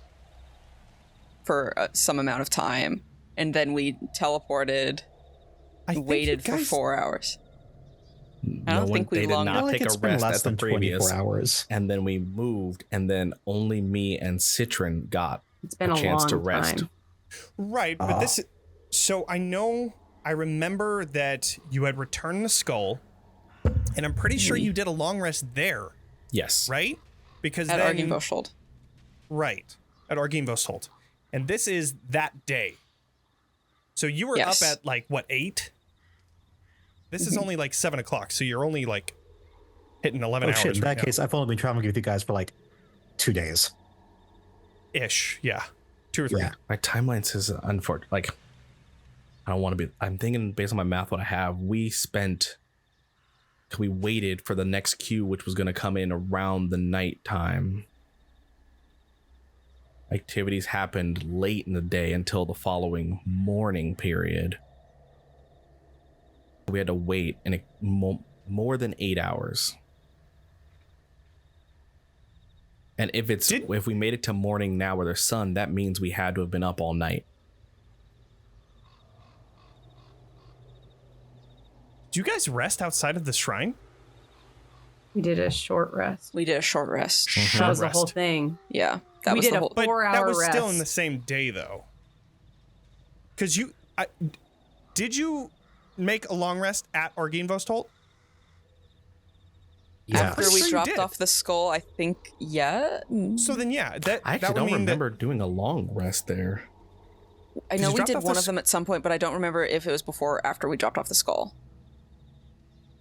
for some amount of time, and then we teleported, waited for 4 hours. I don't think we they did long- I not feel like take it's a been rest less at the than previous. 24 hours. And then we moved, and then only me and Citron got It's been a a chance long to rest. time. Right, but so I remember that you had returned the skull, and I'm pretty sure you did a long rest there, Yes. right? Because At then, Argainvostholt. right, at Argainvostholt. And this is that day. So you were Yes. up at like, what, 8? This is only like 7 o'clock, so you're only like hitting 11 Oh hours shit, in right that case, I've only been traveling with you guys for like 2 days. ish, yeah. 2 or 3. Yeah. My timeline says unfortunate. Like, I don't want to be. I'm thinking based on my math, what I have, we waited for the next queue, which was going to come in around the night time. Activities happened late in the day until the following morning period. We had to wait more than 8 hours. And if we made it to morning now where there's sun, that means we had to have been up all night. Do you guys rest outside of the shrine? We did a short rest. We did a short rest. That was the whole Rest. thing. Yeah, that We was did the a whole. But 4 that hour was still in rest. the same day, though. Because did you make a long rest at Argainvostholt? Yeah. After we Sure you dropped did. off the skull, I think, yeah. So then, yeah, I that actually would don't mean remember doing a long rest there. I know you we dropped did off one the of them at some point, but I don't remember if it was before or after we dropped off the skull.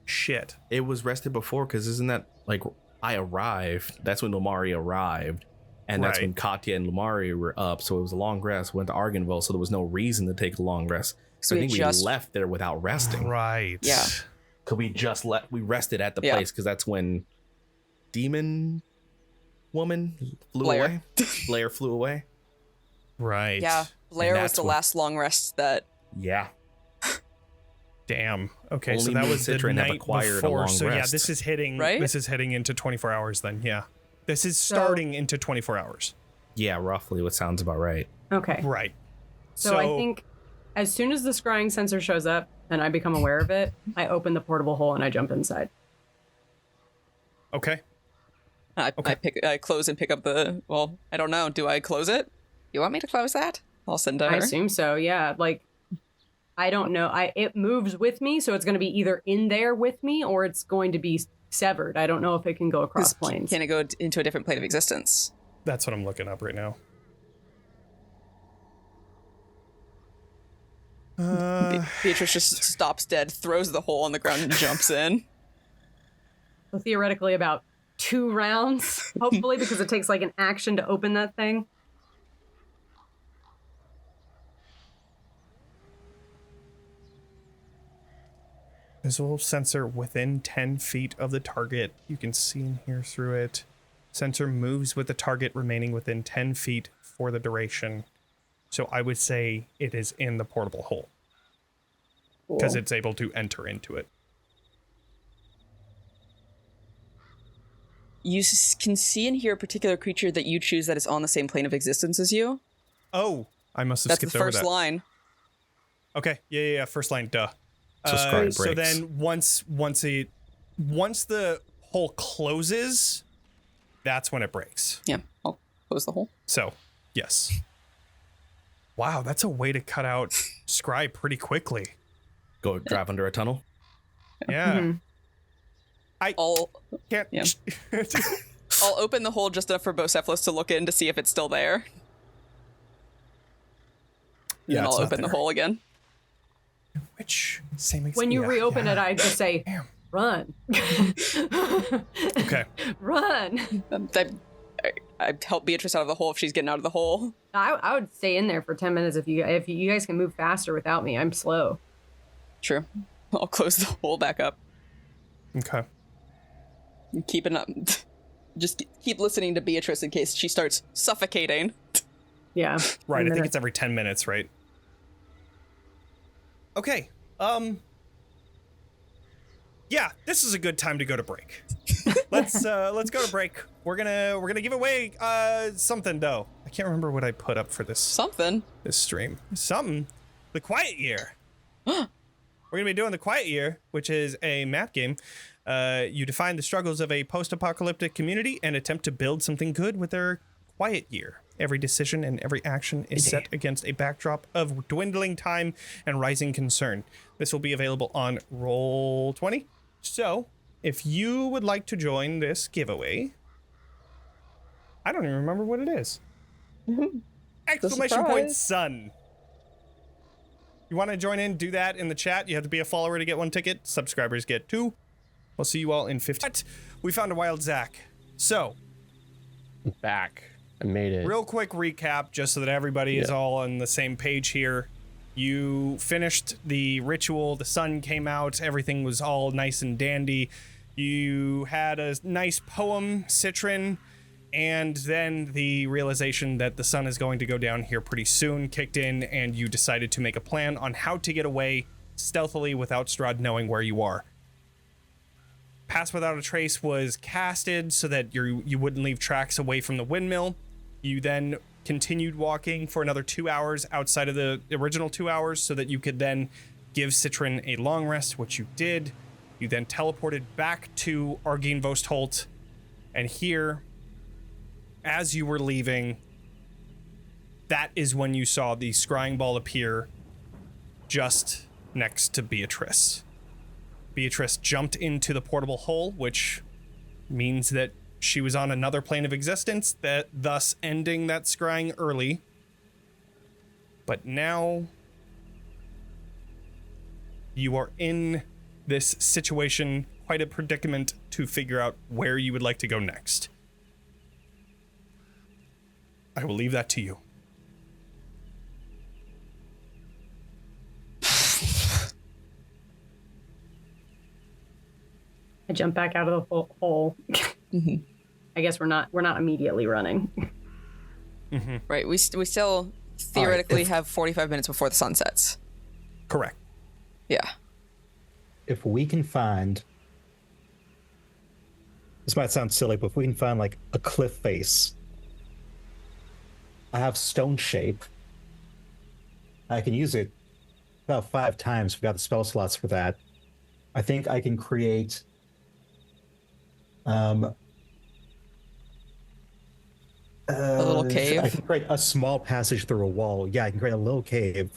Shit. It was rested before, because isn't that like I arrived? That's when Lumaria arrived, and that's Right. when Katya and Lumaria were up. So it was a long rest. Went to Arganville, so there was no reason to take a long rest. So I We think we just- left there without resting. Right. Yeah. Cause we rested at the Yeah. place because that's when Demon Woman flew Blair. away. Blair flew away. Right. Yeah, Blair was that's the what- last long rest that. Yeah. Damn. Okay, Only so me that and was the Citron have night acquired a before. long So yeah, rest. this is heading. Right? This is heading into 24 hours. Then yeah, this is starting into 24 hours. Yeah, roughly what sounds about right. Okay. Right. So I think as soon as the scrying sensor shows up and I become aware of it, I open the portable hole and I jump inside. Okay. I close and pick up the. Well, I don't know. Do I close it? You want me to close that? I'll send to her. I assume so, yeah. Like, I don't know. It moves with me, so it's going to be either in there with me or it's going to be severed. I don't know if it can go across planes. Can it go into a different plane of existence? That's what I'm looking up right now. Beatrice just stops dead, throws the hole on the ground, and jumps in. So theoretically, about 2 rounds, hopefully, because it takes like an action to open that thing. Visual sensor within 10 feet of the target. You can see and hear through it. Sensor moves with the target remaining within 10 feet for the duration. So I would say it is in the portable hole because Cool. it's able to enter into it. You can see and hear a particular creature that you choose that is on the same plane of existence as you. Oh, I must have That's the skipped over first that. line. Okay, yeah. First line, duh. So Strahd So breaks. then once the hole closes, that's when it breaks. Yeah, I'll close the hole. So, yes. Wow, that's a way to cut out Scry pretty quickly. Go drive under a tunnel. Yeah. Mhm. I'll Can't. Yeah. I'll open the hole just enough for Bocephalus to look in to see if it's still there. Yeah, And it's I'll not open the there. hole again. Which same exact. When you reopen it, I just say, Damn. run. Okay. Run. I help Beatrice out of the hole if she's getting out of the hole. I would stay in there for 10 minutes if you guys can move faster without me. I'm slow. True. I'll close the hole back up. Okay. Keep it up. Just keep listening to Beatrice in case she starts suffocating. Yeah. Right. I think it's every 10 minutes, right? Okay. Yeah, this is a good time to go to break. Let's go to break. We're gonna give away something though. I can't remember what I put up for this stream. Something. The Quiet Year. We're gonna be doing the Quiet Year, which is a map game. You define the struggles of a post-apocalyptic community and attempt to build something good with their quiet year. Every decision and every action is set against a backdrop of dwindling time and rising concern. This will be available on Roll20. So, if you would like to join this giveaway, I don't even remember what it is. Exclamation point son. You want to join in, do that in the chat. You have to be a follower to get 1 ticket. Subscribers get 2. We'll see you all in 15. We found a wild Zack. So, back. I made it. Real quick recap, just so that everybody is all on the same page here. You finished the ritual, the sun came out, everything was all nice and dandy. You had a nice poem, Citron, and then the realization that the sun is going to go down here pretty soon kicked in, and you decided to make a plan on how to get away stealthily without Strahd knowing where you are. Pass Without a Trace was casted so that you wouldn't leave tracks away from the windmill. You then continued walking for another 2 hours outside of the original 2 hours so that you could then give Citron a long rest, which you did. You then teleported back to Argene Vostholt, and here, as you were leaving, that is when you saw the scrying ball appear just next to Beatrice. Beatrice jumped into the portable hole, which means that she was on another plane of existence, that thus ending that scrying early. But now you are in this situation, quite a predicament to figure out where you would like to go next. I will leave that to you. I jump back out of the hole. I guess we're not immediately running. Right. We still theoretically have 45 minutes before the sun sets. Correct. Yeah. If we can find, this might sound silly, but if we can find like a cliff face, I have stone shape. I can use it about 5 times. We've got the spell slots for that. I think I can create a little cave. I can create a small passage through a wall. Yeah, I can create a little cave.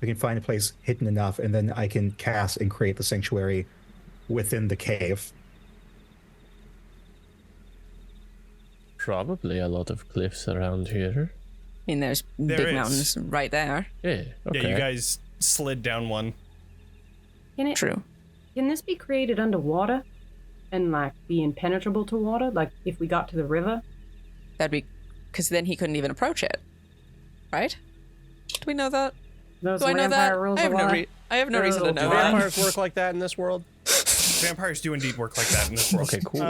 We can find a place hidden enough, and then I can cast and create the sanctuary within the cave. Probably a lot of cliffs around here. I mean, there's big mountains right there. Yeah, okay. Yeah, you guys slid down one. True. Can this be created underwater and like be impenetrable to water? Like if we got to the river? That'd be, because then he couldn't even approach it, right? Do we know that? Those Do I know that? rules I have apply? I have no reason to know Do that. vampires work like that in this world? Vampires do indeed work like that in this world. Okay, cool.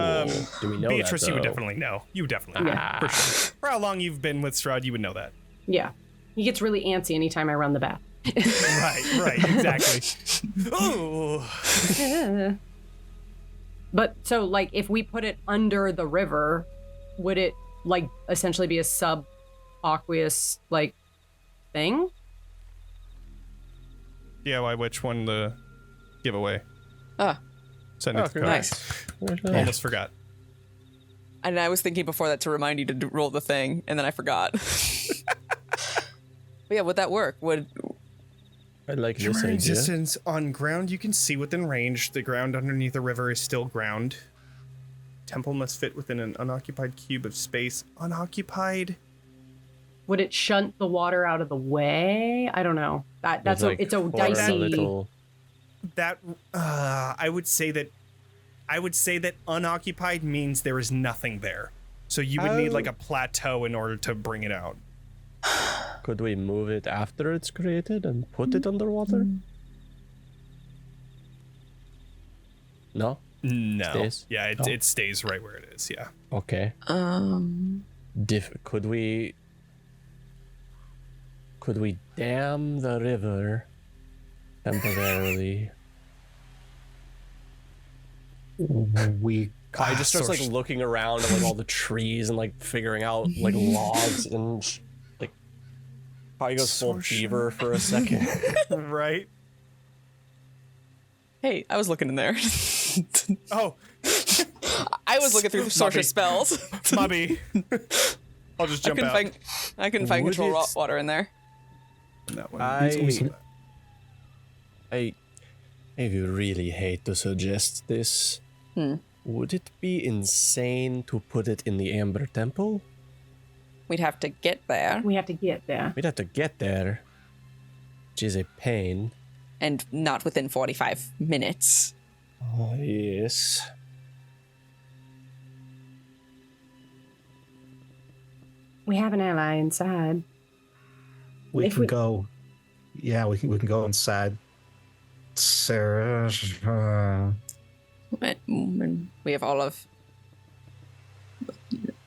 Do we know Beatrice, that, you would though? definitely know. You would definitely know. For sure. For how long you've been with Strahd, you would know that. Yeah. He gets really antsy anytime I run the bath. Right, exactly. Oh. But so like if we put it under the river, would it like essentially be a sub-aqueous like thing? DIY which one the giveaway? Send it to Cody. Nice. Almost forgot. And I was thinking before that to remind you to roll the thing, and then I forgot. But yeah, would that work? I like this Your idea. existence on ground you can see within range. The ground underneath the river is still ground. Temple must fit within an unoccupied cube of space. Unoccupied? would it shunt the water out of the way? I don't know. It's a dicey. Little... That I would say that unoccupied means there is nothing there. So you would need like a plateau in order to bring it out. Could we move it after it's created and put it underwater? No? No. Stays? Yeah, it stays right where it is, yeah. Okay. Could we dam the river temporarily? We I just starts like looking around at like all the trees and like figuring out like logs and like probably goes full fever for a second. Right? Hey, I was looking in there. Oh. I was looking through Sorsha spells. Mubby. I'll just jump out. I couldn't find control water in there. That one. I really hate to suggest this. Would it be insane to put it in the Amber Temple? We'd have to get there. We have to get there. We'd have to get there, which is a pain. And not within 45 minutes. Oh, yes. We have an ally inside. We can go. Yeah, we can go inside. Sarah. We have all of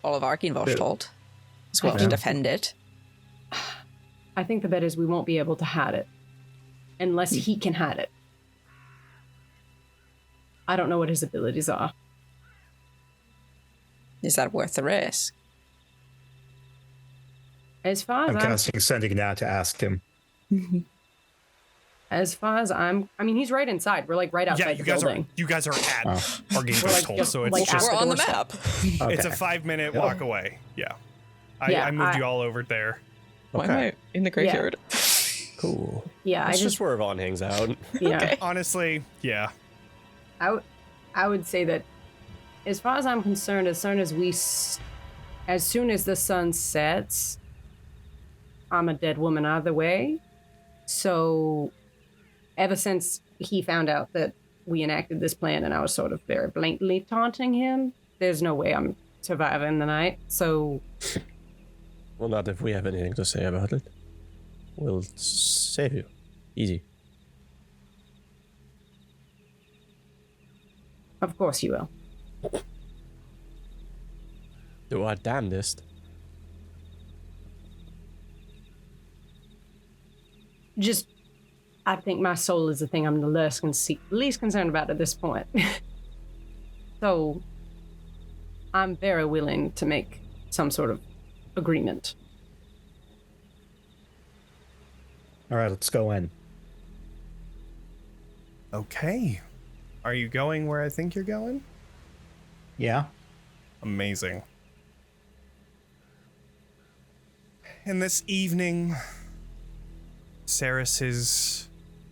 Arkinvoshtold as well to defend it. I think the bet is we won't be able to hide it unless he can hide it. I don't know what his abilities are. Is that worth the risk? As far as I'm casting Sending now to ask him. As far as I mean, he's right inside. We're like right outside the building. You guys are at Arkinvoshtold, so it's like just we're on the map. It's a 5-minute walk away. Yeah. I moved you all over there. Why am I in the graveyard? Cool. Yeah, It's just where Yvonne hangs out. Yeah. Okay. Honestly, yeah. I would say that as far as I'm concerned, as soon as the sun sets, I'm a dead woman either way. So ever since he found out that we enacted this plan and I was sort of very blatantly taunting him, there's no way I'm surviving the night. So... Well, not if we have anything to say about it. We'll save you. Easy. Of course you will. Do our damnedest. Just, I think my soul is the thing I'm the least concerned about at this point. So, I'm very willing to make some sort of agreement. All right, let's go in. Okay. Are you going where I think you're going? Yeah. Amazing. And this evening, Saris is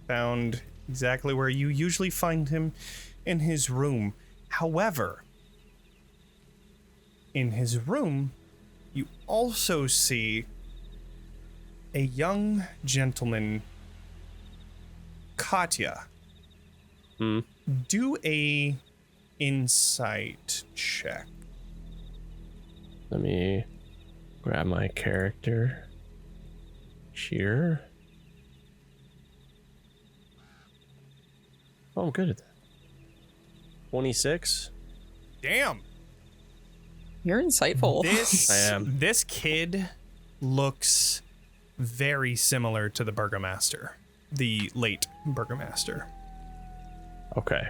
found exactly where you usually find him, in his room. However, in his room, you also see a young gentleman, Katya. Do a insight check. Let me grab my character. Here. Oh, I'm good at that. 26. Damn. You're insightful. I am. This kid looks very similar to the Burgomaster, the late Burgomaster. Okay.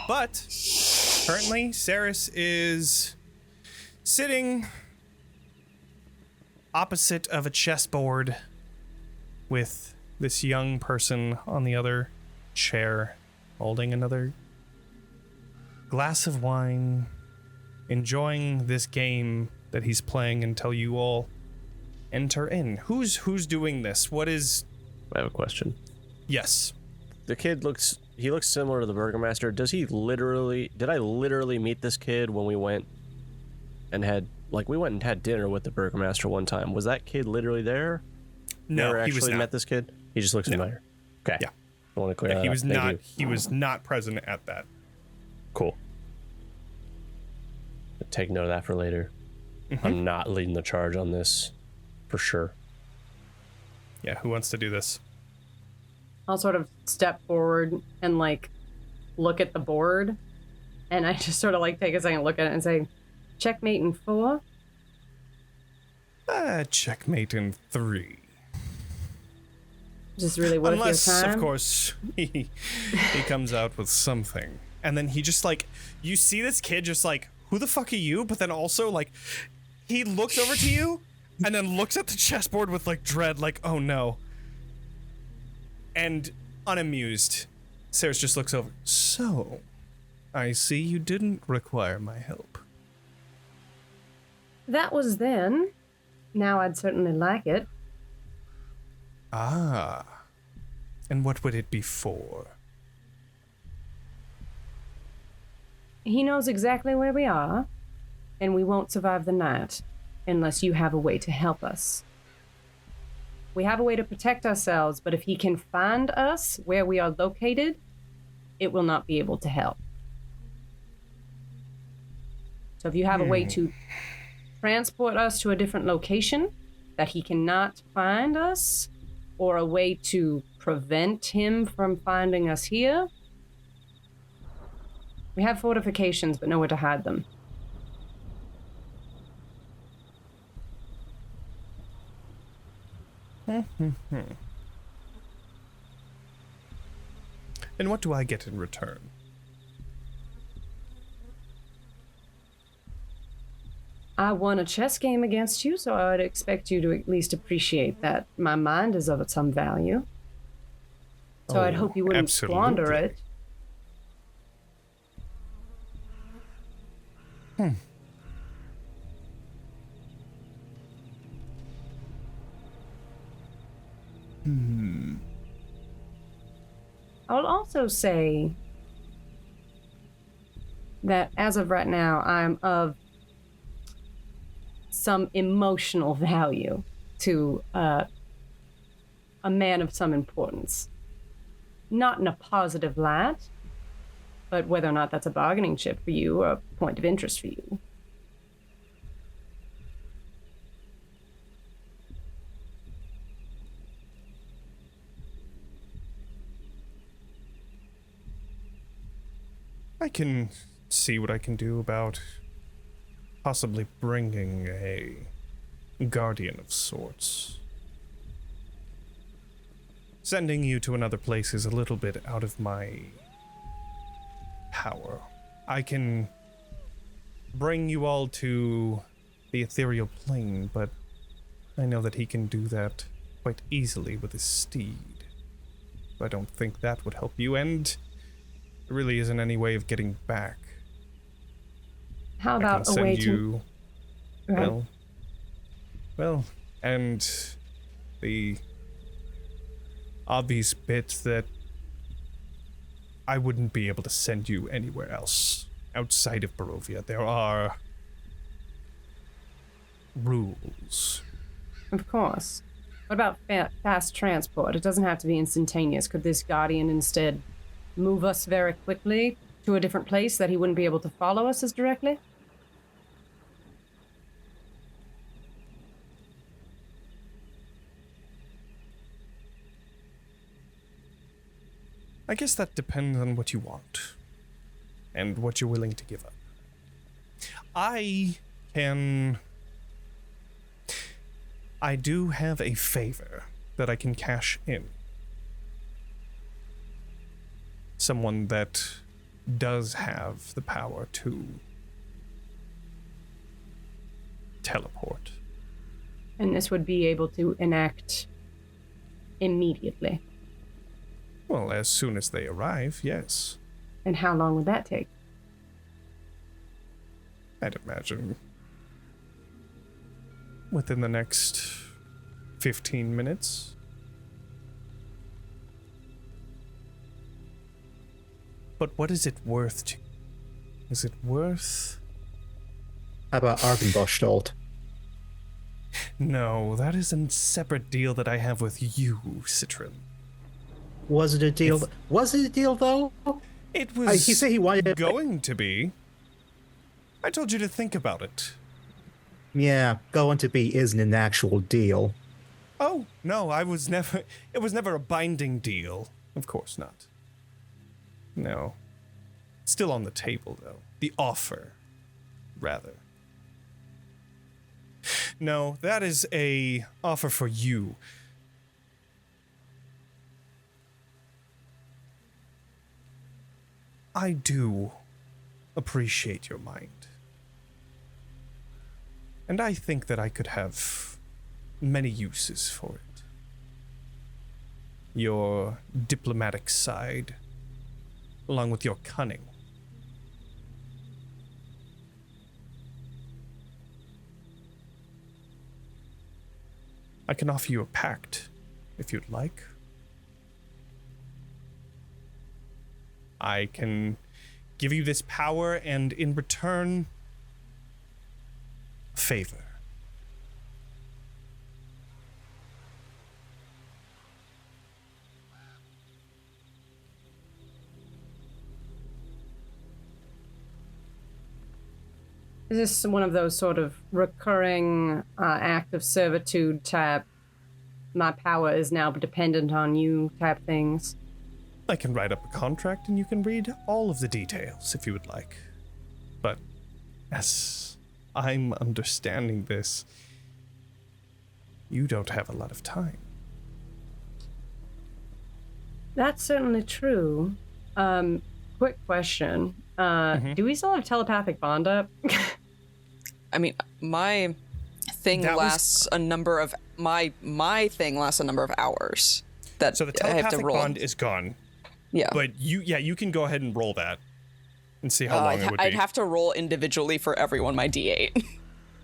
But currently, Saris is sitting opposite of a chessboard with this young person on the other chair, holding another glass of wine, enjoying this game that he's playing until you all enter in. Who's doing this? What is... I have a question. Yes. The kid looks similar to the Burgomaster. Did I literally meet this kid when we went and had like we went and had dinner with the burgomaster one time. Was that kid literally there? No, Never he actually was not. met this kid. He just looks familiar. Okay. Yeah. I want to clear that He up. was Thank not. you. He was not present at that. Cool. Take note of that for later. I'm not leading the charge on this, for sure. Yeah, who wants to do this? I'll sort of step forward and like look at the board, and I just sort of like take a second look at it and say, checkmate in 4. Checkmate in 3. Just really worth Unless, your time. of course, he comes out with something. And then he just like, you see this kid just like, who the fuck are you? But then also like, he looks over to you and then looks at the chessboard with like dread, like, oh no. And unamused, Sarah just looks over. So, I see you didn't require my help. That was then. Now I'd certainly like it. Ah. And what would it be for? He knows exactly where we are, and we won't survive the night unless you have a way to help us. We have a way to protect ourselves, but if he can find us where we are located, it will not be able to help. So if you have a way to transport us to a different location that he cannot find us, or a way to prevent him from finding us here, we have fortifications, but nowhere to hide them. And what do I get in return? I won a chess game against you, so I would expect you to at least appreciate that my mind is of some value. So I'd hope you wouldn't squander absolutely. it. I will also say that as of right now, I'm of some emotional value to a man of some importance. Not in a positive light, but whether or not that's a bargaining chip for you or a point of interest for you. I can see what I can do about possibly bringing a guardian of sorts. Sending you to another place is a little bit out of my power. I can bring you all to the ethereal plane, but I know that he can do that quite easily with his steed. I don't think that would help you, and there really isn't any way of getting back. How I can about a send way you, to... Go ahead. well, and the obvious bit that I wouldn't be able to send you anywhere else outside of Barovia. There are rules. Of course. What about fast transport? It doesn't have to be instantaneous. Could this guardian instead move us very quickly to a different place that he wouldn't be able to follow us as directly? I guess that depends on what you want and what you're willing to give up. I do have a favor that I can cash in. Someone that does have the power to teleport. And this would be able to enact immediately. Well, as soon as they arrive, yes. And how long would that take? I'd imagine within the next 15 minutes. But what is it worth to you? Is it worth How about Arvenbostolt? No, that is a separate deal that I have with you, Citron. Was it a deal? Was it a deal, though? It was He said he wanted going to be. I told you to think about it. Yeah, going to be isn't an actual deal. Oh, no, it was never a binding deal. Of course not. No. Still on the table, though. The offer, rather. No, that is a offer for you. I do appreciate your mind. And I think that I could have many uses for it. Your diplomatic side, along with your cunning. I can offer you a pact, if you'd like. I can give you this power, and in return, a favor. Is this one of those sort of recurring act of servitude type, my power is now dependent on you type things? I can write up a contract and you can read all of the details if you would like. But as I'm understanding this, you don't have a lot of time. That's certainly true. Quick question. Do we still have telepathic bond up? I mean, my thing lasts a number of my thing lasts a number of hours. That So the I have to telepathic roll. bond is gone. Yeah. But you can go ahead and roll that and see how long it would be. I'd have to roll individually for everyone my D8.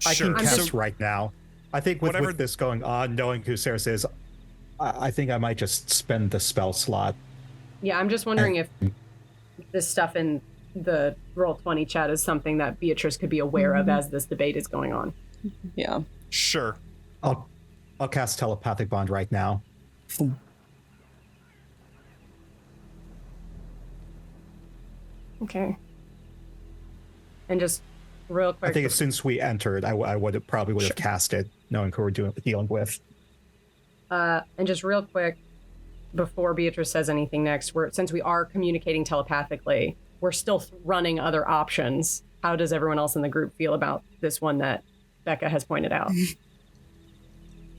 I Sure. can cast So- right now. I think with Whatever- this going on, knowing who Ceres is, I think I might just spend the spell slot. Yeah, I'm just wondering if this stuff in the Roll20 chat is something that Beatrice could be aware of as this debate is going on. Yeah. Sure. I'll cast telepathic bond right now. Okay. And just real quick. I think as soon as we entered, I would have probably cast it, knowing who we're dealing with. And just real quick, before Beatrice says anything next, since we are communicating telepathically, we're still running other options. How does everyone else in the group feel about this one that Becca has pointed out?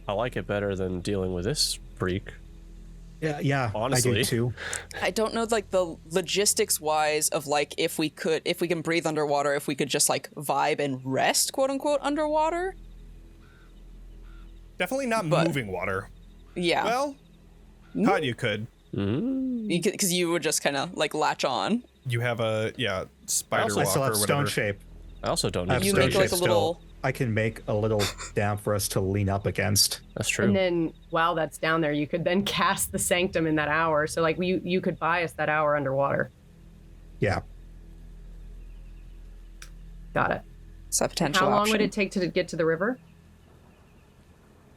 I like it better than dealing with this freak. Yeah, Honestly. I do too. I don't know, like, the logistics wise of, like, if we can breathe underwater, if we could just, like, vibe and rest, quote unquote, underwater. Definitely not moving water. Yeah. Well, Katya could. Because you would just kind of, like, latch on. You have a, spider also walk I still have or stone whatever. shape. I also don't I need have You stone make, stone like, shape a little... still. I can make a little dam for us to lean up against. That's true. And then while that's down there, you could then cast the Sanctum in that hour. So, like, you could buy us that hour underwater. Yeah. Got it. It's a potential How long option. would it take to get to the river?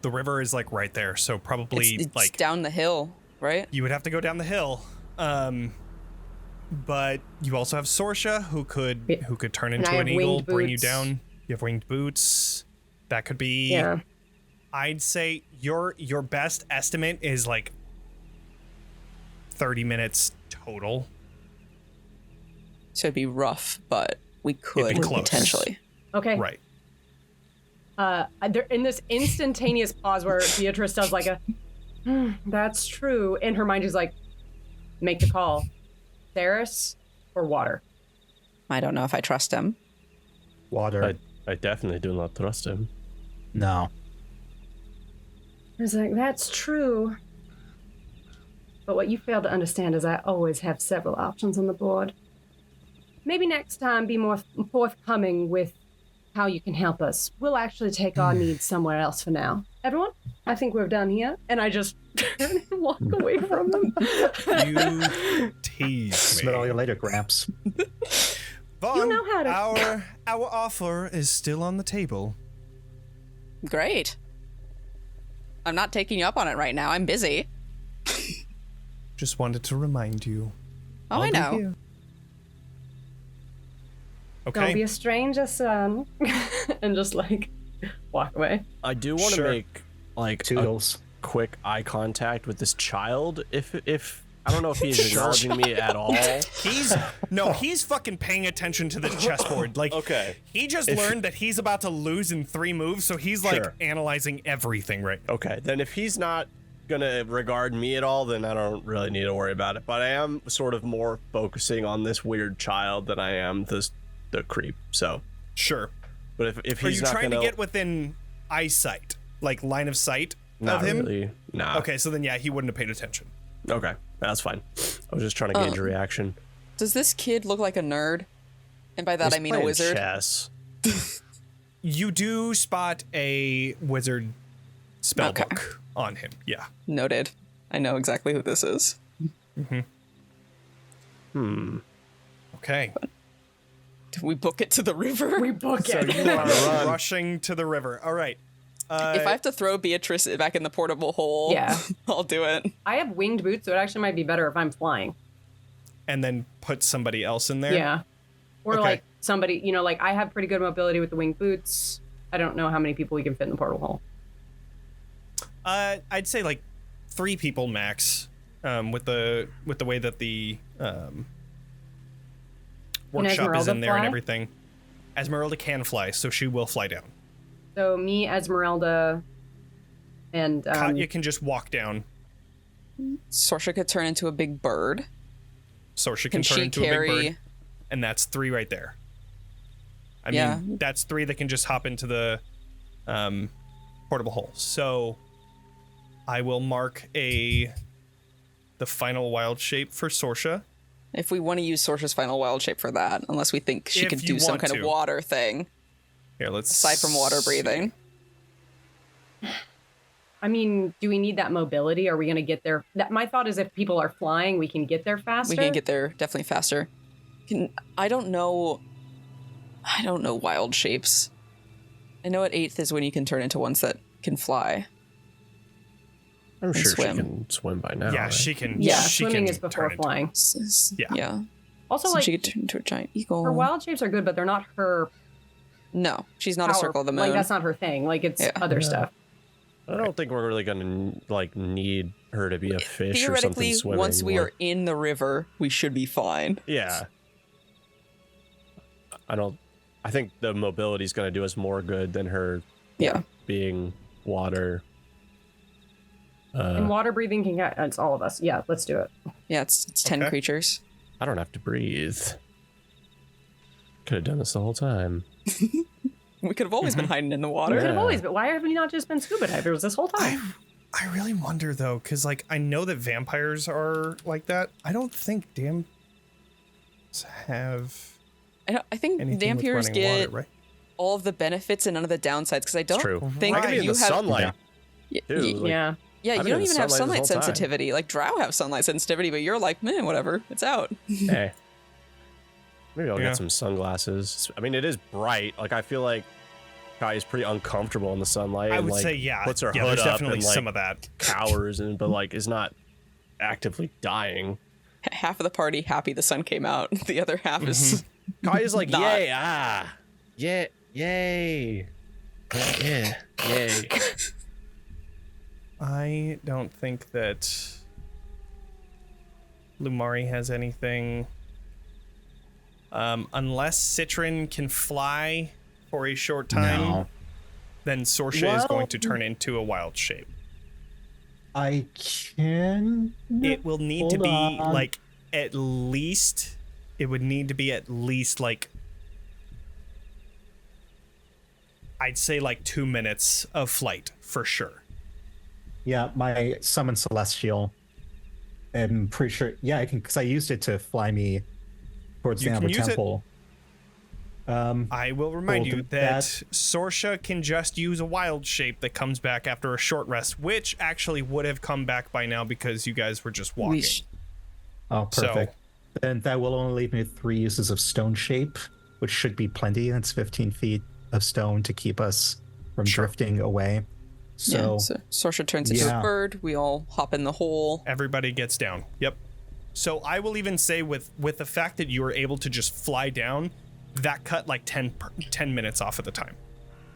The river is like right there, so probably It's like down the hill, right? you would have to go down the hill. But you also have Sorsha, who could turn And into I an have eagle, winged bring you boots. down. You have winged boots. That could be. Yeah. I'd say your best estimate is like 30 minutes total. So it'd be rough, but we could close. potentially. Okay. Right. There, in this instantaneous pause where Beatrice does like a, that's true. In her mind, she's like, make the call. Theris or water? I don't know if I trust him. Water. I definitely do not trust him. No. I was like, that's true. But what you fail to understand is I always have several options on the board. Maybe next time be more forthcoming with how you can help us. We'll actually take our needs somewhere else for now. Everyone, I think we're done here. And I just turn and walk away from them. You tease Smell me. you later, Gramps. Vaughn, You know how to- our offer is still on the table. Great. I'm not taking you up on it right now. I'm busy. Just wanted to remind you. Oh, I know. Okay. Don't be a stranger, son. And just like walk away. I do want to Sure. make like Toodles. a quick eye contact with this child. If I don't know if he's acknowledging me at all. He's fucking paying attention to the chessboard. Like, Okay. he just learned that he's about to lose in 3 moves, so he's like Sure. analyzing everything right now. Okay, then if he's not gonna regard me at all, then I don't really need to worry about it. But I am sort of more focusing on this weird child than I am the creep. So, Sure. but if Are he's you not trying gonna to get within eyesight, like line of sight not of him? really, nah. Okay, so then yeah, he wouldn't have paid attention. Okay, that's fine. I was just trying to gauge a reaction. Does this kid look like a nerd? And by that He's I mean a playing wizard. Chess. You do spot a wizard spell Okay. book on him. Yeah. Noted. I know exactly who this is. Okay. Do we book it to the river? We book So it. you are rushing to the river. All right. If I have to throw Beatrice back in the portable hole, Yeah. I'll do it. I have winged boots, so it actually might be better if I'm flying. And then put somebody else in there. Yeah. Or Okay. like somebody, like I have pretty good mobility with the winged boots. I don't know how many people we can fit in the portal hole. I'd say like 3 people max. With the way that the workshop is Esmeralda in there and fly? everything. Esmeralda can fly, so she will fly down. So me, Esmeralda, and Katya can just walk down. Sorsha could turn into a big bird. Sorsha Can can turn she into a big carry? bird. And that's 3 right there. I Yeah. mean, that's 3 that can just hop into the portable hole. So I will mark the final wild shape for Sorsha. If we want to use Sorsha's final wild shape for that, unless we think she If could you do some want kind of to. water thing, Here, let's aside from water breathing. I mean, do we need that mobility? Are we going to get there? My thought is if people are flying, we can get there faster. We can get there definitely faster. I don't know wild shapes. I know at 8th is when you can turn into ones that can fly. I'm And sure swim. she can swim by now. Yeah, right? she can. Yeah, she swimming can is before turn into- flying. Yeah. Yeah. Also, So like, she could turn into a giant eagle. her wild shapes are good, but they're not her No, she's not a power- circle of the moon. Like, that's not her thing. Like, it's Yeah. other stuff. I don't think we're really gonna need her to be a fish or something Theoretically, swimming. once we Or- are in the river, we should be fine. Yeah. I think the mobility is gonna do us more good than her Yeah. being water. And water breathing can get, it's all of us. Yeah, let's do it. Yeah, it's 10 Okay. creatures. I don't have to breathe. Could have done this the whole time. We could have always been hiding in the water. We could have Yeah. always, but why have we not just been scuba divers this whole time? I really wonder though, because like I know that vampires are like that. I don't think damn have I think anything with vampires running get water, right? all of the benefits and none of the downsides because I don't True. think I can be in you the have sunlight. Y- too, y- like- Yeah. yeah, I've you been don't in even the have sunlight sunlight this whole time. sensitivity. Like drow have sunlight sensitivity, but you're like, man, whatever, it's out. Hey. Maybe I'll Yeah. get some sunglasses. I mean, it is bright. Like, I feel like Kai is pretty uncomfortable in the sunlight. I and, would like, say yeah. Puts her yeah, hood there's up definitely and like some of that. cowers, but like is not actively dying. Half of the party happy the sun came out. The other half is Kai is like, Not. yay, yeah, yay, yeah, yay. I don't think that Lumaria has anything. Unless Citron can fly for a short time, No. then Sorsha is going to turn into a wild shape. I can. It will need to Hold be on. like at least. It would need to be at least like. I'd say like 2 minutes of flight for sure. Yeah, my summon celestial. I'm pretty sure. Yeah, I can because I used it to fly me towards You the can Amber use it. Temple. I will remind We'll you do that that. Sorsha can just use a wild shape that comes back after a short rest, which actually would have come back by now because you guys were just walking. Oh, So- perfect. Then that will only leave me with 3 uses of stone shape. which should be plenty. And it's 15 feet of stone to keep us from drifting away. So, Sorsha turns into a bird. We all hop in the hole. Everybody gets down. Yep. So I will even say with the fact that you were able to just fly down, that cut like 10 minutes off of the time.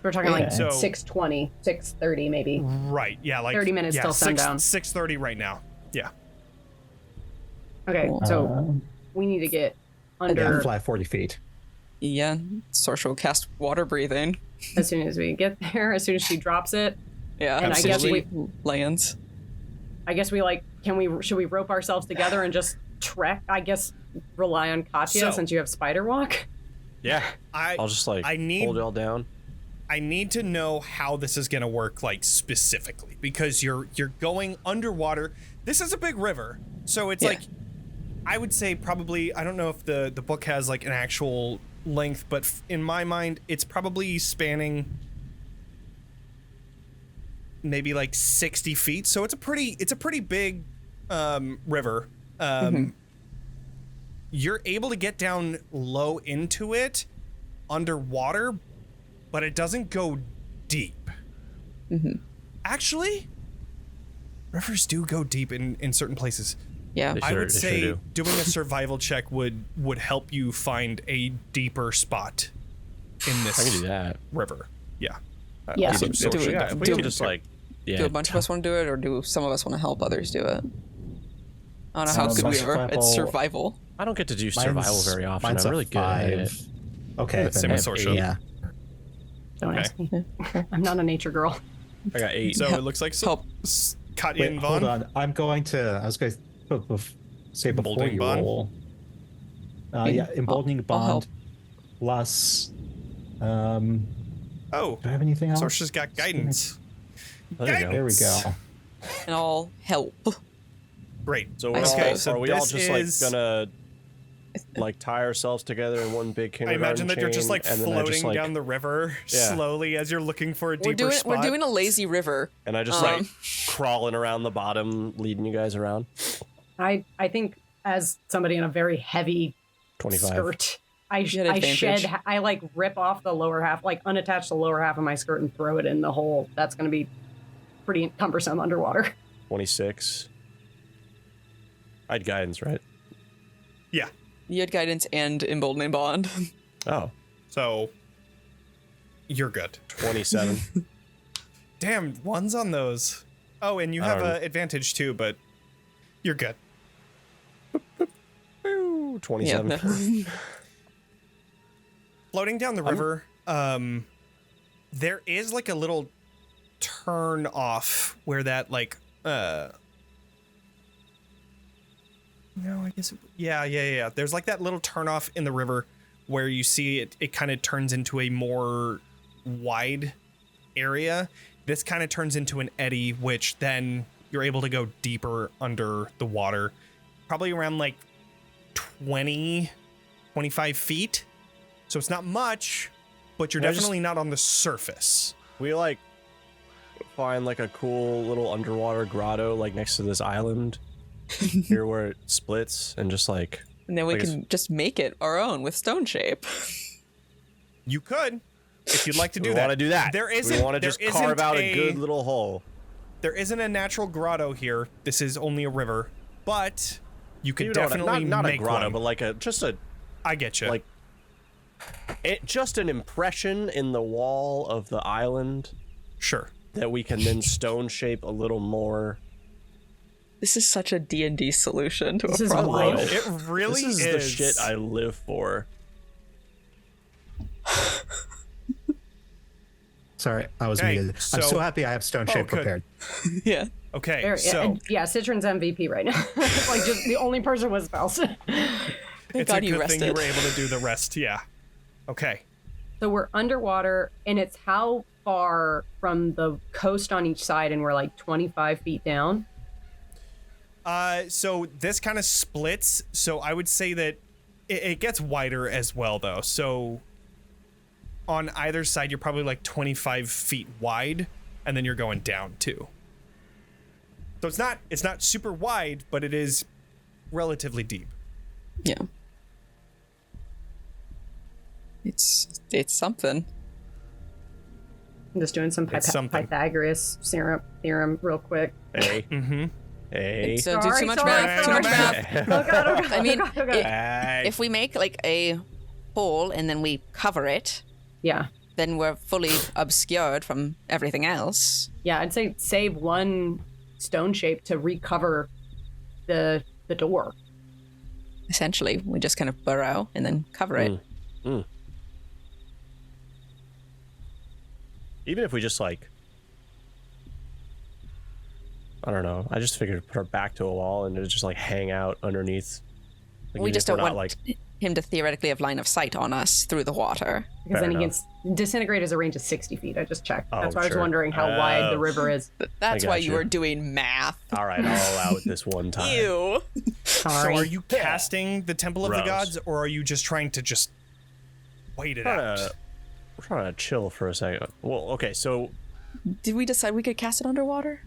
We're talking like So- 6:20, 6:30 maybe. Right. Yeah. Like 30 minutes till sundown. 6:30 right now. Yeah. Okay, so we need to get under fly 40 feet. Yeah, Sorsha will cast water breathing. as soon as we get there, as soon as she drops it. Yeah, And I guess we lands. like, should we rope ourselves together and just trek? I guess rely on Katya So- since you have spider walk. Yeah. I'll I'll just like hold y'all down. I need to know how this is going to work, like specifically, because you're going underwater. This is a big river, so it's like, I would say probably, I don't know if the book has like an actual length, but in my mind, it's probably spanning maybe like 60 feet. So it's a pretty big river. You're able to get down low into it underwater, but it doesn't go deep. Actually, rivers do go deep in certain places. Yeah. They I would sure say do. doing a survival check would help you find a deeper spot in this I can do that. river. Yeah. Yeah. Also, Do Sorsha, it. yeah, We Do can it. just like Do a bunch of us want to do it, or do some of us want to help others do it? I don't know how good we are. Survival- It's survival. I don't get to do survival very often. Mine's I'm a really good at it. 5. Okay, Same then with Sorsha. yeah. Don't Okay. ask me. I'm not a nature girl. I got 8. So it looks like Help. Katya Wait, and hold Vaughn. on. I was going to say before Emboldening you bond? roll. Emboldening I'll help. bond plus. Oh, Do I have anything else? Sorsha's got guidance. There you go. There we go. And I'll help. Great. So I we're all, suppose. are we all this just is- like gonna like tie ourselves together in one big I kindergarten imagine that you're just chain, like and then I floating just, like, down the river Yeah. slowly as you're looking for a deeper spot. We're doing a lazy river. and I just like crawling around the bottom, leading you guys around. I think as somebody in a very heavy 25. skirt, I You had advantage. I like rip off the lower half, like unattach the lower half of my skirt and throw it in the hole. That's going to be pretty cumbersome underwater. 26. I had guidance, right? Yeah. You had guidance and emboldening bond. Oh, So you're good. 27. Damn, one's on those. Oh, and you have advantage too, but you're good. Ooh, 27. Yeah. Floating down the river, there is like a little turn off where that like no, I guess yeah. There's like that little turn off in the river where you see it kind of turns into a more wide area. This kind of turns into an eddy, which then you're able to go deeper under the water, probably around like 25 feet. So it's not much, but you're Can I definitely not on the surface. We like find like a cool little underwater grotto like next to this island here where it splits and just like And then we Like can just make it our own with stone shape. You could, if you'd like to do we that. want to do that. There isn't. We want to there just carve isn't out a good little hole. There isn't a natural grotto here. This is only a river, but you could You know, definitely not make a grotto, one. but like I get you. like just an impression in the wall of the island sure. that we can then stone shape a little more. This is such a D&D solution to This a is problem. wild. It really This is the shit I live for. Sorry, I was Okay, muted. I'm so- so happy I have stone shape good. prepared. Yeah. Okay, There- so and yeah, Citron's MVP right now. Like just the only person with spells. Thank it's God a you good thing you rested. were able to do the rest. Yeah. Okay. So we're underwater, and it's how far from the coast on each side, and we're like 25 feet down. So this kind of splits. So I would say that it gets wider as well, though. So on either side, you're probably like 25 feet wide, and then you're going down too. So it's not super wide, but it is relatively deep. Yeah. It's something. I'm just doing some It's something. Pythagoras theorem real quick. Hey. Hey. So do too much math. Too much math. Oh god, oh god. I mean, oh god, oh god. if we make like a hole and then we cover it, Yeah. then we're fully obscured from everything else. Yeah, I'd say save one stone shape to recover the door. Essentially, we just kind of burrow and then cover it. Even if we just like, I don't know. I just figured put her back to a wall and just like hang out underneath. Like, We even just if we're don't not, want him to theoretically have line of sight on us through the water. Because Fair then he enough. gets disintegrate has a range of 60 feet. I just checked. Oh, That's why I was sure. wondering how wide the river is. That's I why got you you. were doing math. All right, I'll allow it this one time. Ew. So Sorry. are you casting the Temple of the Gross. Gods, or are you just trying to just wait it out? We're trying to chill for a second. Well, okay, so Did we decide we could cast it underwater?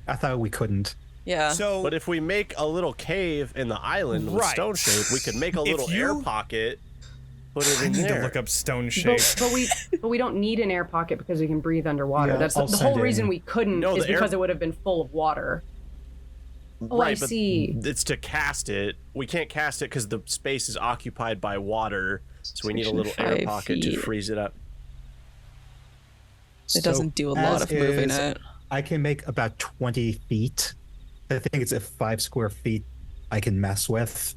I thought we couldn't. Yeah. So but if we make a little cave in the island with Right. stone shape, we could make a If little air you- pocket. Put it I in need there. to look up stone shape. But we don't need an air pocket because we can breathe underwater. Yeah, That's I'll the send whole reason in- we couldn't No, is the air- because it would have been full of water. Oh, I but see. It's to cast it. We can't cast it because the space is occupied by water, so we need a little air 5 pocket to feet. freeze it up. It doesn't do a lot as of moving is, it. I can make about 20 feet. I think it's at 5 square feet I can mess with.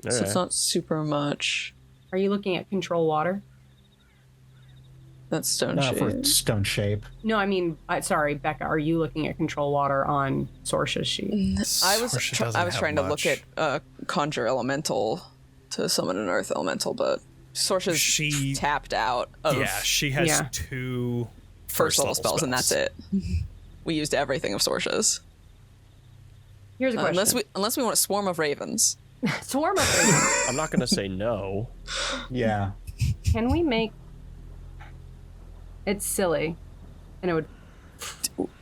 So Alright. it's not super much. Are you looking at control water? That's stone For shape. stone shape. No, I mean, sorry, Becca. Are you looking at control water on Sorsha's sheet? I was Sorsha doesn't I was have trying to look much. at conjure elemental to summon an earth elemental, but Sorsha's She- tapped out of Yeah, she has Yeah. 2 first level spells, and that's it. We used everything of Sorsha's. Here's a question. Unless we want a swarm of ravens. Swarm of ravens. I'm not gonna say no. Yeah. Can we make? It's silly, and it would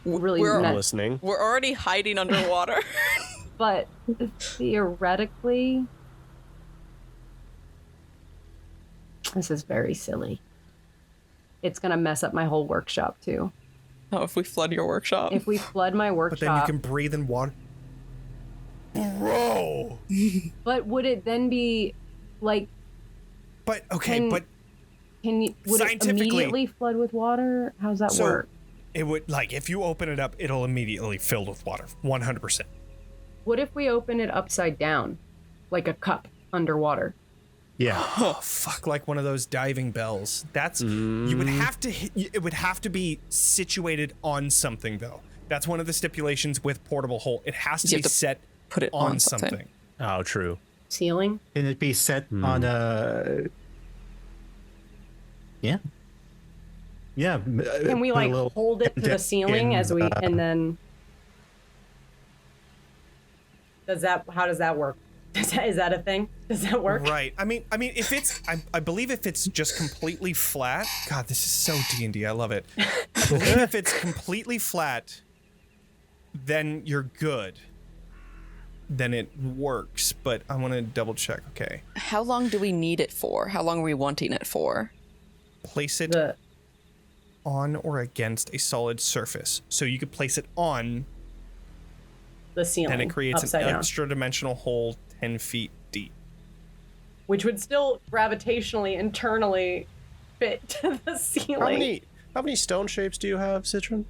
really. We're- I'm mess- listening. We're already hiding underwater. But theoretically, this is very silly. It's gonna mess up my whole workshop too. Oh, if we flood your workshop. If we flood my But workshop, then you can breathe in water. Bro. but would it then be like? But okay, Can- but Can you? Would it Scientifically- immediately flood with water? How's that So- work? it would, like, if you open it up, it'll immediately fill with water. 100%. What if we open it upside down, like a cup underwater? Yeah. Oh fuck! Like one of those diving bells. That's you would have to. It would have to be situated on something though. That's one of the stipulations with portable hole. It has to You be have to set put it on on something. something. Oh, true. Ceiling? Can it be set on a? Yeah. Yeah. Can we like hold it to the ceiling as we and then? Does that? How does that work? Is that a thing? Does that work? Right. I mean, if it's, I believe if it's just completely flat. God, this is so D&D. I love it. I believe if it's completely flat, then you're good. Then it works. But I want to double check. Okay. How long do we need it for? How long are we wanting it for? Place it The on or against a solid surface. So you could place it on, ceiling. and it creates upside an down, extra dimensional hole 10 feet deep. which would still gravitationally internally fit to the ceiling. How many stone shapes do you have, Citron?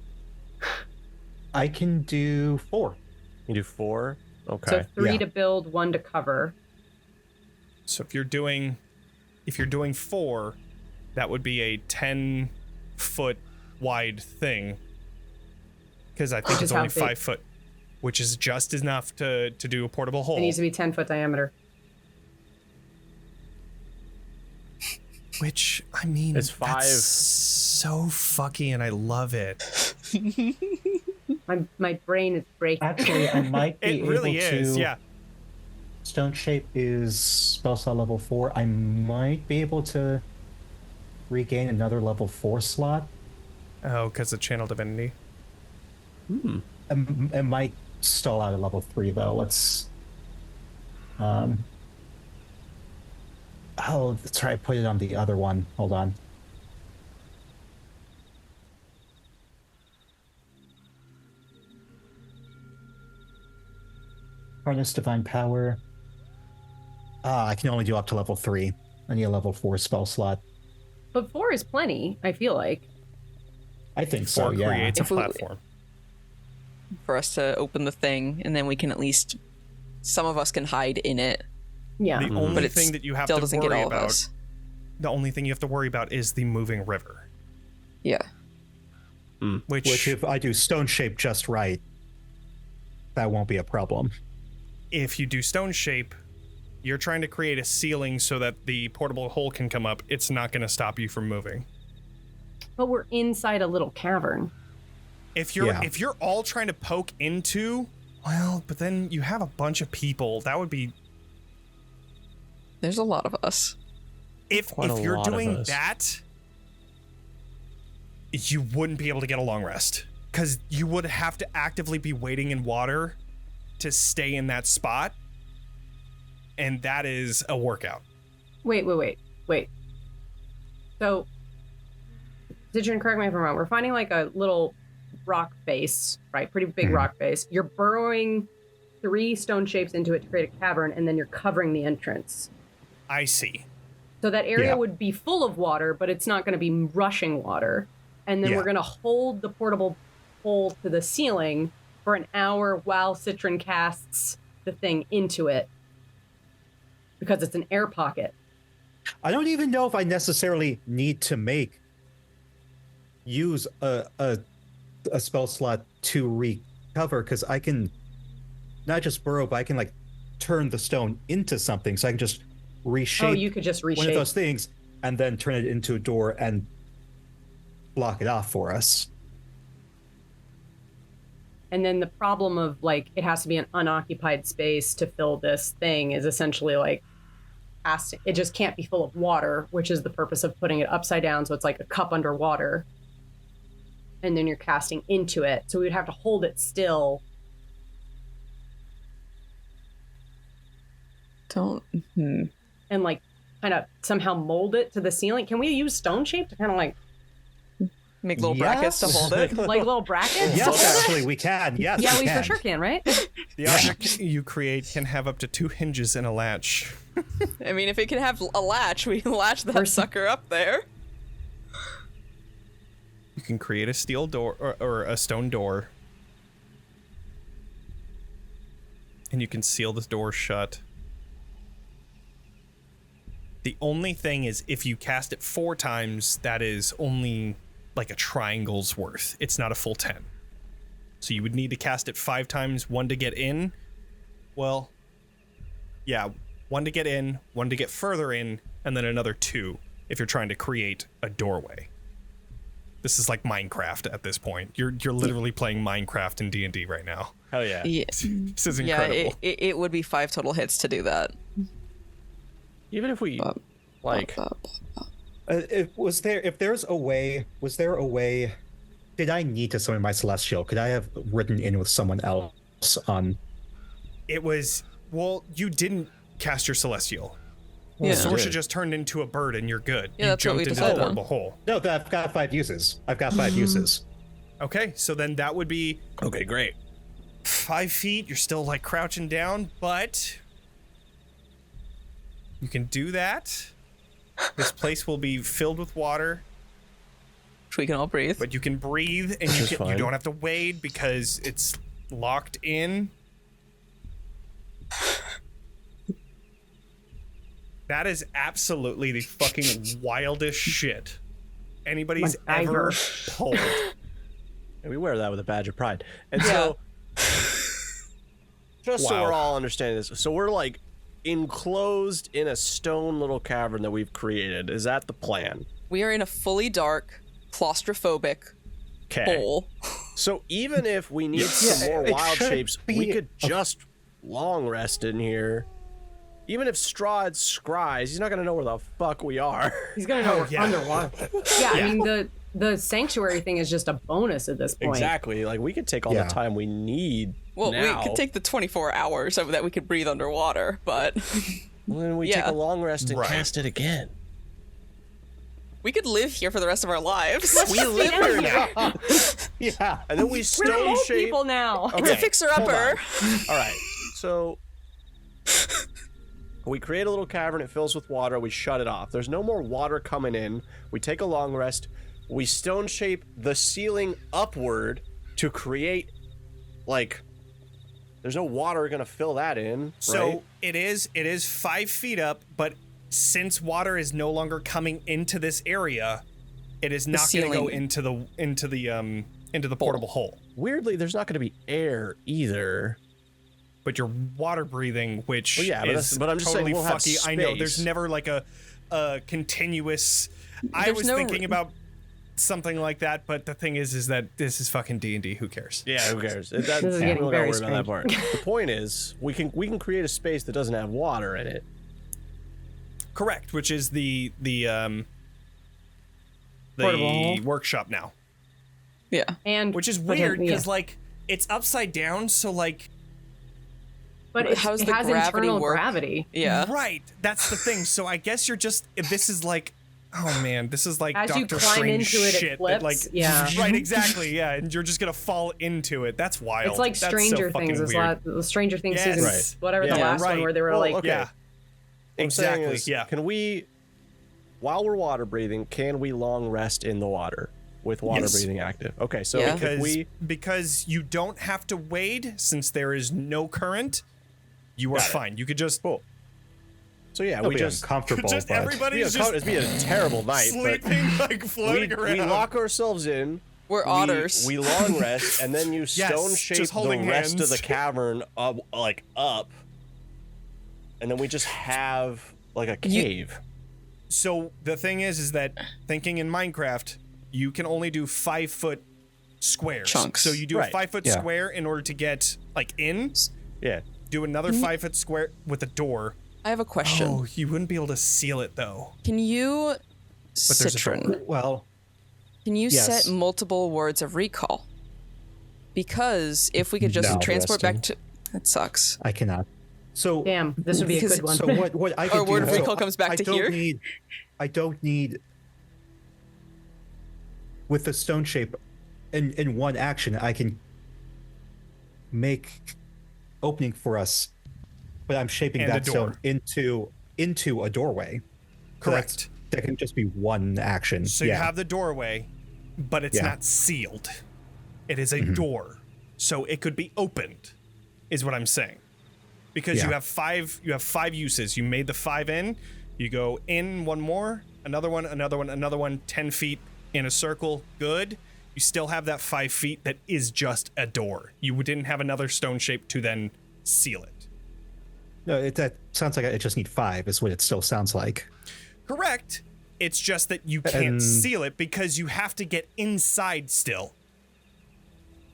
I can do 4. You do 4. So Okay. 3 Yeah. to build, 1 to cover. So if you're doing 4, that would be a 10-foot wide thing. Because I think Which it's is how only big? 5 foot, which is just enough to do a portable hole. It needs to be 10-foot diameter. Which, I mean, It's 5. that's so fucky, and I love it. My brain is breaking. Actually, I might be It really able is, to. yeah. Stone shape is spell slot level 4. I might be able to regain another level 4 slot. Oh, because of Channel Divinity. It might stall out at level 3 though. Let's. Oh, that's right. I put it on the other one. Hold on. Harness divine power. I can only do up to level 3. I need a level 4 spell slot. But 4 is plenty, I feel like. I think so, Four yeah. creates a If we- platform. For us to open the thing, and then we can at least, some of us can hide in it. Yeah. The But only it thing that you have still to doesn't get worry all of about, us. the only thing you have to worry about is the moving river, Yeah. Which, if I do stone shape just right, that won't be a problem. if you do stone shape, you're trying to create a ceiling so that the portable hole can come up. It's not going to stop you from moving. But we're inside a little cavern. If you're all trying to poke into, well, but then you have a bunch of people. That would be There's a lot of us. if Quite a you're lot of doing us. that, you wouldn't be able to get a long rest because you would have to actively be waiting in water to stay in that spot, and that is a workout. Wait. So, Citron, correct me if I'm wrong. We're finding like a little rock face, right? Pretty big rock face. You're burrowing 3 stone shapes into it to create a cavern, and then you're covering the entrance. I see. So that area Yeah. would be full of water, but it's not going to be rushing water. And then Yeah. we're going to hold the portable hole to the ceiling for an hour while Citron casts the thing into it. Because it's an air pocket. I don't even know if I necessarily need to use a spell slot to recover, because I can not just burrow, but I can like turn the stone into something. So I can just reshape You could just one reshape. of those things and then turn it into a door and block it off for us. And then the problem of like it has to be an unoccupied space to fill this thing is essentially like it just can't be full of water, which is the purpose of putting it upside down, so it's like a cup underwater. And then you're casting into it, so we would have to hold it still. And like kind of somehow mold it to the ceiling. Can we use stone shape to kind of like Make little brackets to hold it. like little brackets? Yes, actually, we can. Yes, Yeah, we can. for sure can, right? The object you create can have up to 2 hinges and a latch. I mean, if it can have a latch, we can latch that sucker up there. You can create a steel door or a stone door. And you can seal the door shut. The only thing is, if you cast it 4 times, that is only like a triangle's worth. It's not a full 10. So you would need to cast it 5 times, 1 to get in. Well, yeah, 1 to get in, 1 to get further in, and then another 2 if you're trying to create a doorway. This is like Minecraft at this point. You're literally playing Minecraft in D&D right now. Hell yeah. Yeah, This is incredible. it would be 5 total hits to do that. Even if we like Was there a way? Did I need to summon my celestial? Could I have ridden in with someone else on? It was, well, you didn't cast your celestial. Yeah. Sorsha just turned into a bird and you're good. Yeah, you that's what we jumped into the decided on. portable hole. No, I've got 5 uses. I've got 5 uses. Okay, so then that would be okay, great. 5 feet. You're still like crouching down, but you can do that. This place will be filled with water, Which we can all breathe. but you can breathe and you fine. don't have to wade because it's locked in. That is absolutely the fucking wildest shit anybody's ever pulled. And we wear that with a badge of pride. And so, just so Wow. we're all understanding this, so we're like enclosed in a stone little cavern that we've created. Is that the plan? We are in a fully dark, claustrophobic Okay. hole. So even if we need some more it wild should shapes, be we could a- just long rest in here. Even if Strahd scries, he's not gonna know where the fuck we are. He's gonna know we're yeah. underwater. Yeah, I mean the sanctuary thing is just a bonus at this point. Exactly. Like we could take all Yeah. the time we need. Well, now. we could take the 24 hours so that we could breathe underwater, but Well, then we take a long rest and cast it again. We could live here for the rest of our lives. We live here now. Yeah. And then we We're stone old shape. people now. Okay, It's a fixer-upper. All right. So we create a little cavern. It fills with water. We shut it off. There's no more water coming in. We take a long rest. We stone shape the ceiling upward to create, like, there's no water gonna fill that in. Right? So it is 5 feet up, but since water is no longer coming into this area, it is not going to go into the portable hole. Weirdly, there's not gonna be air either. But you're water breathing, which but I'm just saying totally we'll have fucky. I know there's space. never like a continuous. I was thinking about something like that, but the thing is that this is fucking D&D. Who cares? Yeah, who cares? This is getting we don't very worry about that strange. part. The point is, we can create a space that doesn't have water in it. Correct, which is the Portable hole. workshop now. Yeah. And Which is but then- weird because yeah. like it's upside down, so like but it how's it the has gravity internal work? gravity. Yeah. right. That's the thing. So I guess you're just this is like. Oh man, this is like As you Doctor climb Strange into it, it shit. flips. Like, Yeah. right, exactly. Yeah, and you're just gonna fall into it. That's wild. It's like That's Stranger so fucking Things. It's weird. the Stranger Things Yes. season, Right. whatever the Yeah, last right. one where they were Well, like, okay. Yeah, What I'm saying exactly. is, Yeah. Can we, while we're water breathing, can we long rest in the water with water Yes. breathing active? Okay, so Yeah. if Because you don't have to wade since there is no current. You are Got it. fine. You could just so yeah, It'll we be just uncomfortable, just but everybody's just it'd be a terrible night. But sleeping like floating we around. lock ourselves in. We're otters. We long rest, and then you stone shape just the holding rest of hands. the cavern up, and then we just have like a cave. So the thing is that thinking in Minecraft, you can only do 5 foot squares. Chunks. So you do Right. a 5 foot Yeah. square in order to get like in. Yeah. Do another 5 foot square with a door. I have a question. Oh, you wouldn't be able to seal it though. Can you, there's a Citron, well, can you Yes. set multiple words of recall? Because if we could just No. transport back to... That sucks. I cannot. So damn, this would be a Because- good one. So what I could Our do? word of so recall comes back I to don't here? I don't need with the stone shape. In one action, I can make opening for us, but I'm shaping And a that stone door. into a doorway. So Correct. that can just be one action. So you have the doorway, but it's Yeah. not sealed. It is a door. So it could be opened, is what I'm saying. Because you Yeah. have five uses. You made the 5 in, you go in one more, another one, another one, another one, 10 feet in a circle, good. You still have that 5 feet that is just a door. You didn't have another stone shape to then seal it. No, that sounds like I just need 5. Is what it still sounds like. Correct. It's just that you can't And- seal it because you have to get inside still.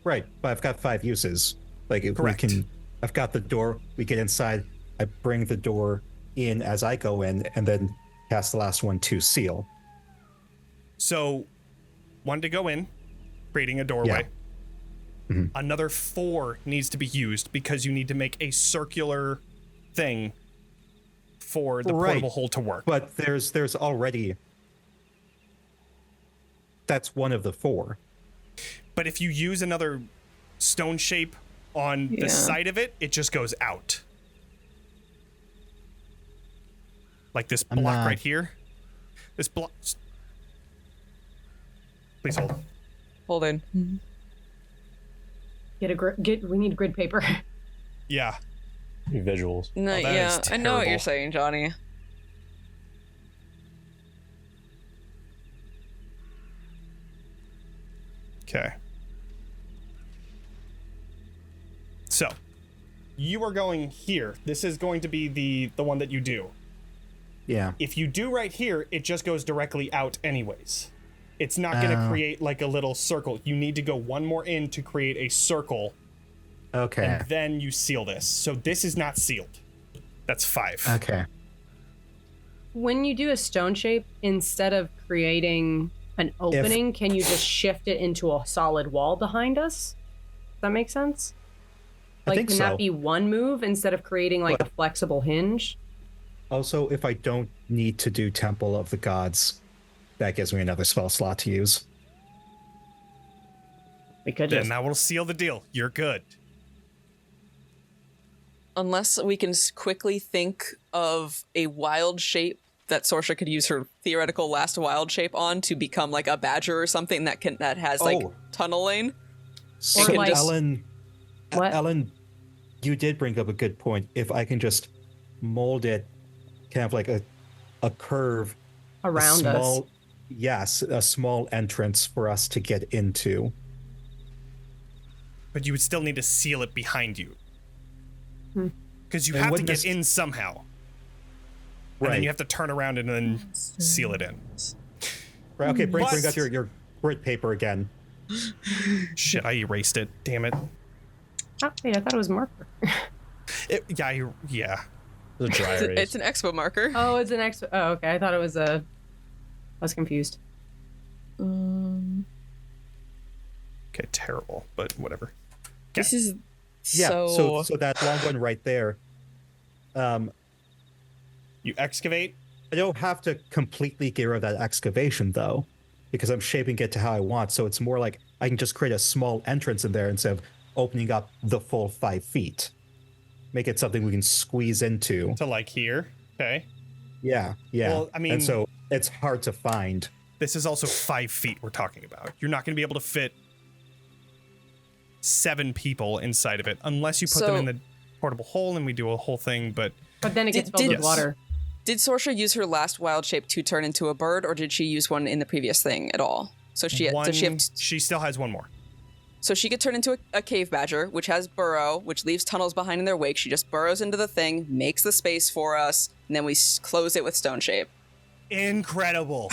Right, but I've got 5 uses. Like if Correct. we can, I've got the door. We get inside. I bring the door in as I go in, and then cast the last one to seal. So, 1 to go in, creating a doorway. Another 4 needs to be used because you need to make a circular thing for the Right. portable hole to work. But there's already. That's one of the 4. But if you use another stone shape on Yeah. the side of it, it just goes out. Like this I'm block not- right here. This block. Please hold. Hold in. We need grid paper. Yeah. Visuals. No, Oh, that yeah, is I know what you're terrible. saying, Johnny. Okay. So, you are going here. This is going to be the one that you do. Yeah. If you do right here, it just goes directly out anyways. It's not going to Oh. create like a little circle. You need to go one more in to create a circle, Okay. and then you seal this. So this is not sealed. That's 5. Okay. When you do a stone shape, instead of creating an opening, can you just shift it into a solid wall behind us? Does that make sense? I Like, think can so. that be one move instead of creating like a flexible hinge? Also, if I don't need to do Temple of the Gods, that gives me another spell slot to use. We could Then just. that will seal the deal. You're good. Unless we can quickly think of a wild shape that Sorsha could use her theoretical last wild shape on to become like a badger or something that has like tunneling. So Or like- Ellen, What? Ellen, you did bring up a good point. If I can just mold it kind of like a curve Around us. Yes, a small entrance for us to get into. But you would still need to seal it behind you. Because you And have to wouldn't get this- in somehow. And then you have to turn around and then seal it in. Right, okay, bring But- up your grid paper again. Shit, I erased it. Damn it. Oh, wait, I thought it was marker. Yeah. The dry erase. It's an expo marker. Oh, it's an X. Oh, okay. I thought it was a. I was confused. Okay, terrible, but whatever. This is Yeah, so so that long one right there. You excavate. I don't have to completely get rid of that excavation though, because I'm shaping it to how I want. So it's more like I can just create a small entrance in there instead of opening up the full 5 feet. Make it something we can squeeze into. To like here. Okay. Yeah. Well, I mean- and so it's hard to find. This is also 5 feet we're talking about. You're not going to be able to fit 7 people inside of it unless you put them So- in the portable hole and we do a whole thing. But But then it gets filled with Yes. water. Did Sorsha use her last wild shape to turn into a bird, or did she use one in the previous thing at all? So she still has one more. So she could turn into a cave badger, which has burrow, which leaves tunnels behind in their wake. She just burrows into the thing, makes the space for us, and then we close it with stone shape. Incredible.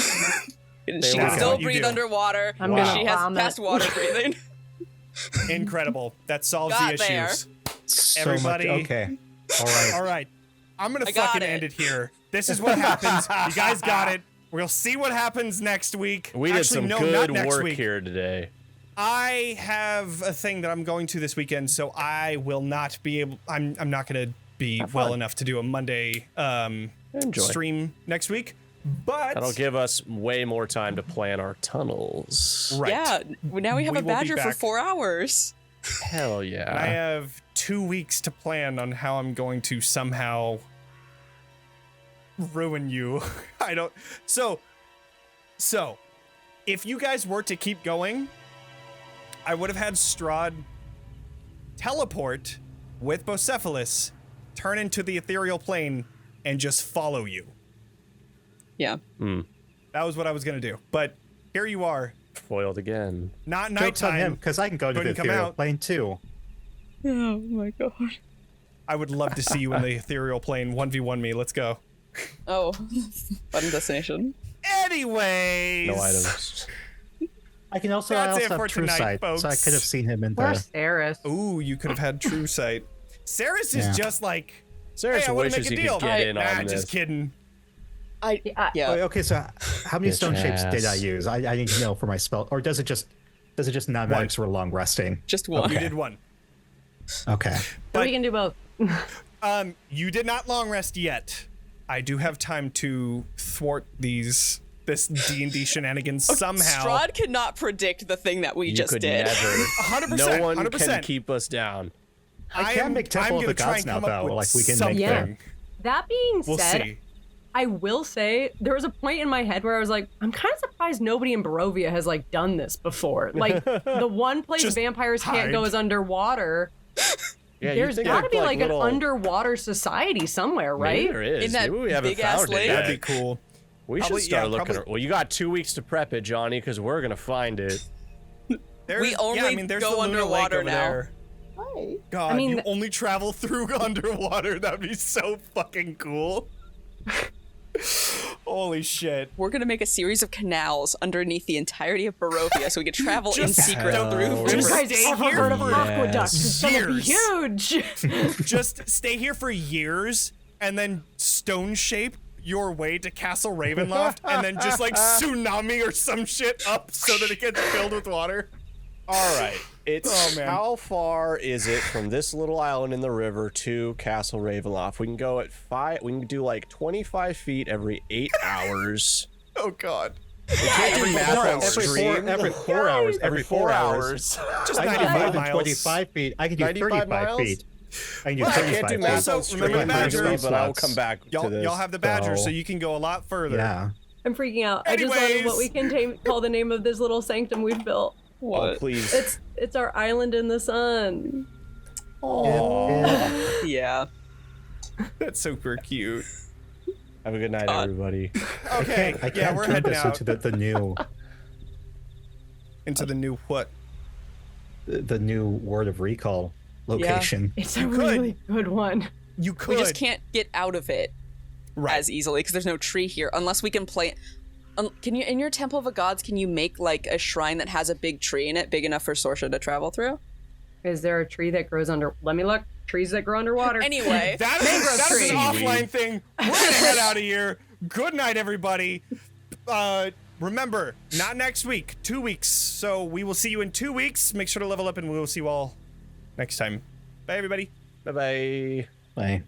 And she Wow. can still What you breathe do. underwater. I'm because gonna she has vomit. past water breathing. Incredible. That solves Got the there. issues. So Everybody- much. Okay. All right. All right. I'm going I to got fucking it. end it here. This is what happens. You guys got it. We'll see what happens next week. We did Actually, some no, good not next work week. here today. I have a thing that I'm going to this weekend, so I will not be able. I'm not going to be well enough to do a Monday Enjoy. stream next week. But That'll give us way more time to plan our tunnels. right. Yeah, now we have We a will be badger for back. 4 hours. Hell I yeah. have 2 weeks to plan on how I'm going to somehow ruin you. I don't. So, if you guys were to keep going, I would have had Strahd teleport with Bocephalus, turn into the ethereal plane, and just follow you. Yeah. That was what I was gonna do. But here you are. Foiled again. Not Joke's on him, nighttime. because I can go to the Couldn't come ethereal out. plane too. Oh my god. I would love to see you in the ethereal plane 1v1 me. Let's go. Oh, fun destination. Anyways. No items. I can also, That's I it also for have True tonight, Sight, so I folks. could have seen him in Where's the. Saris? Ooh, you could have had true sight. Saris is Yeah. just like, Saris hey, I want to wishes make a he deal. could get in nah, on just this. kidding. Yeah. Oh, okay, so how many Bitch stone shapes did I ass. use? I need to know for my spell, or does it just not matter because we're long resting? Just one. You Okay. did one. Okay. So we can do both. You did not long rest yet. I do have time to thwart this D&D shenanigans somehow. Strahd cannot predict the thing that we You just could did. never. 100%. No one 100%. can keep us down. I can make Temple of gonna the try Gods and now, come up though. with Like, we can make something. Yeah. That being We'll said, see. I will say there was a point in my head where I was like, I'm kind of surprised nobody in Barovia has like done this before. Like the one place Just vampires can't hide. go is underwater. Yeah, There's you'd think got to it'd be like like little- an underwater society somewhere, Maybe right? there is. In that Maybe we haven't big-ass found it lake? yet. That'd be cool. We should Probably- start yeah, looking. probably- Well, you got 2 weeks to prep it, Johnny, because we're gonna find it. We only there's go the Luna Lake underwater over now. there. God, I mean, you only travel through underwater. That'd be so fucking cool. Holy shit. We're gonna make a series of canals underneath the entirety of Barovia so we can travel in Just- secret Hell through yeah. You rivers. guys ever Here heard of for aqueducts? It's gonna be years. huge. Just stay here for years and then stone shape your way to Castle Ravenloft and then just like tsunami or some shit up so that it gets filled with water. All right. It's Oh, man. how far is it from this little island in the river to Castle Ravenloft? We can go at 5. We can do like 25 feet every 8 hours. Oh God. We can't do math on stream. Every 4 hours. Every 4 hours. Just I can do 95 more than miles. 25 feet. I can do 95 35 miles? feet. I can do I 35 can't do feet. math on Also, remember stream, the Badger personally, but I will slots. come back to Y'all this. have the Badger, so So- you can go a lot further. Yeah. I'm freaking out. I just learned what we can call the name of this little sanctum we've built. Oh, please. It's our island in the sun. Aw. Yeah. That's super cute. Have a good night, everybody. Okay, I yeah, can't we're turn heading this out into the new into the new what? the new Word of Recall location. It's a You could. really good one. You could. We just can't get out of it Right. as easily because there's no tree here unless we can play. Can you, in your Temple of the Gods, can you make like a shrine that has a big tree in it, big enough for Sorsha to travel through? Is there a tree that grows under? Let me look. Trees that grow underwater. Anyway, That is an tree. offline thing. We're gonna head out of here. Good night, everybody. Remember, not next week, 2 weeks. So we will see you in 2 weeks. Make sure to level up, and we will see you all next time. Bye, everybody. Bye-bye. Bye.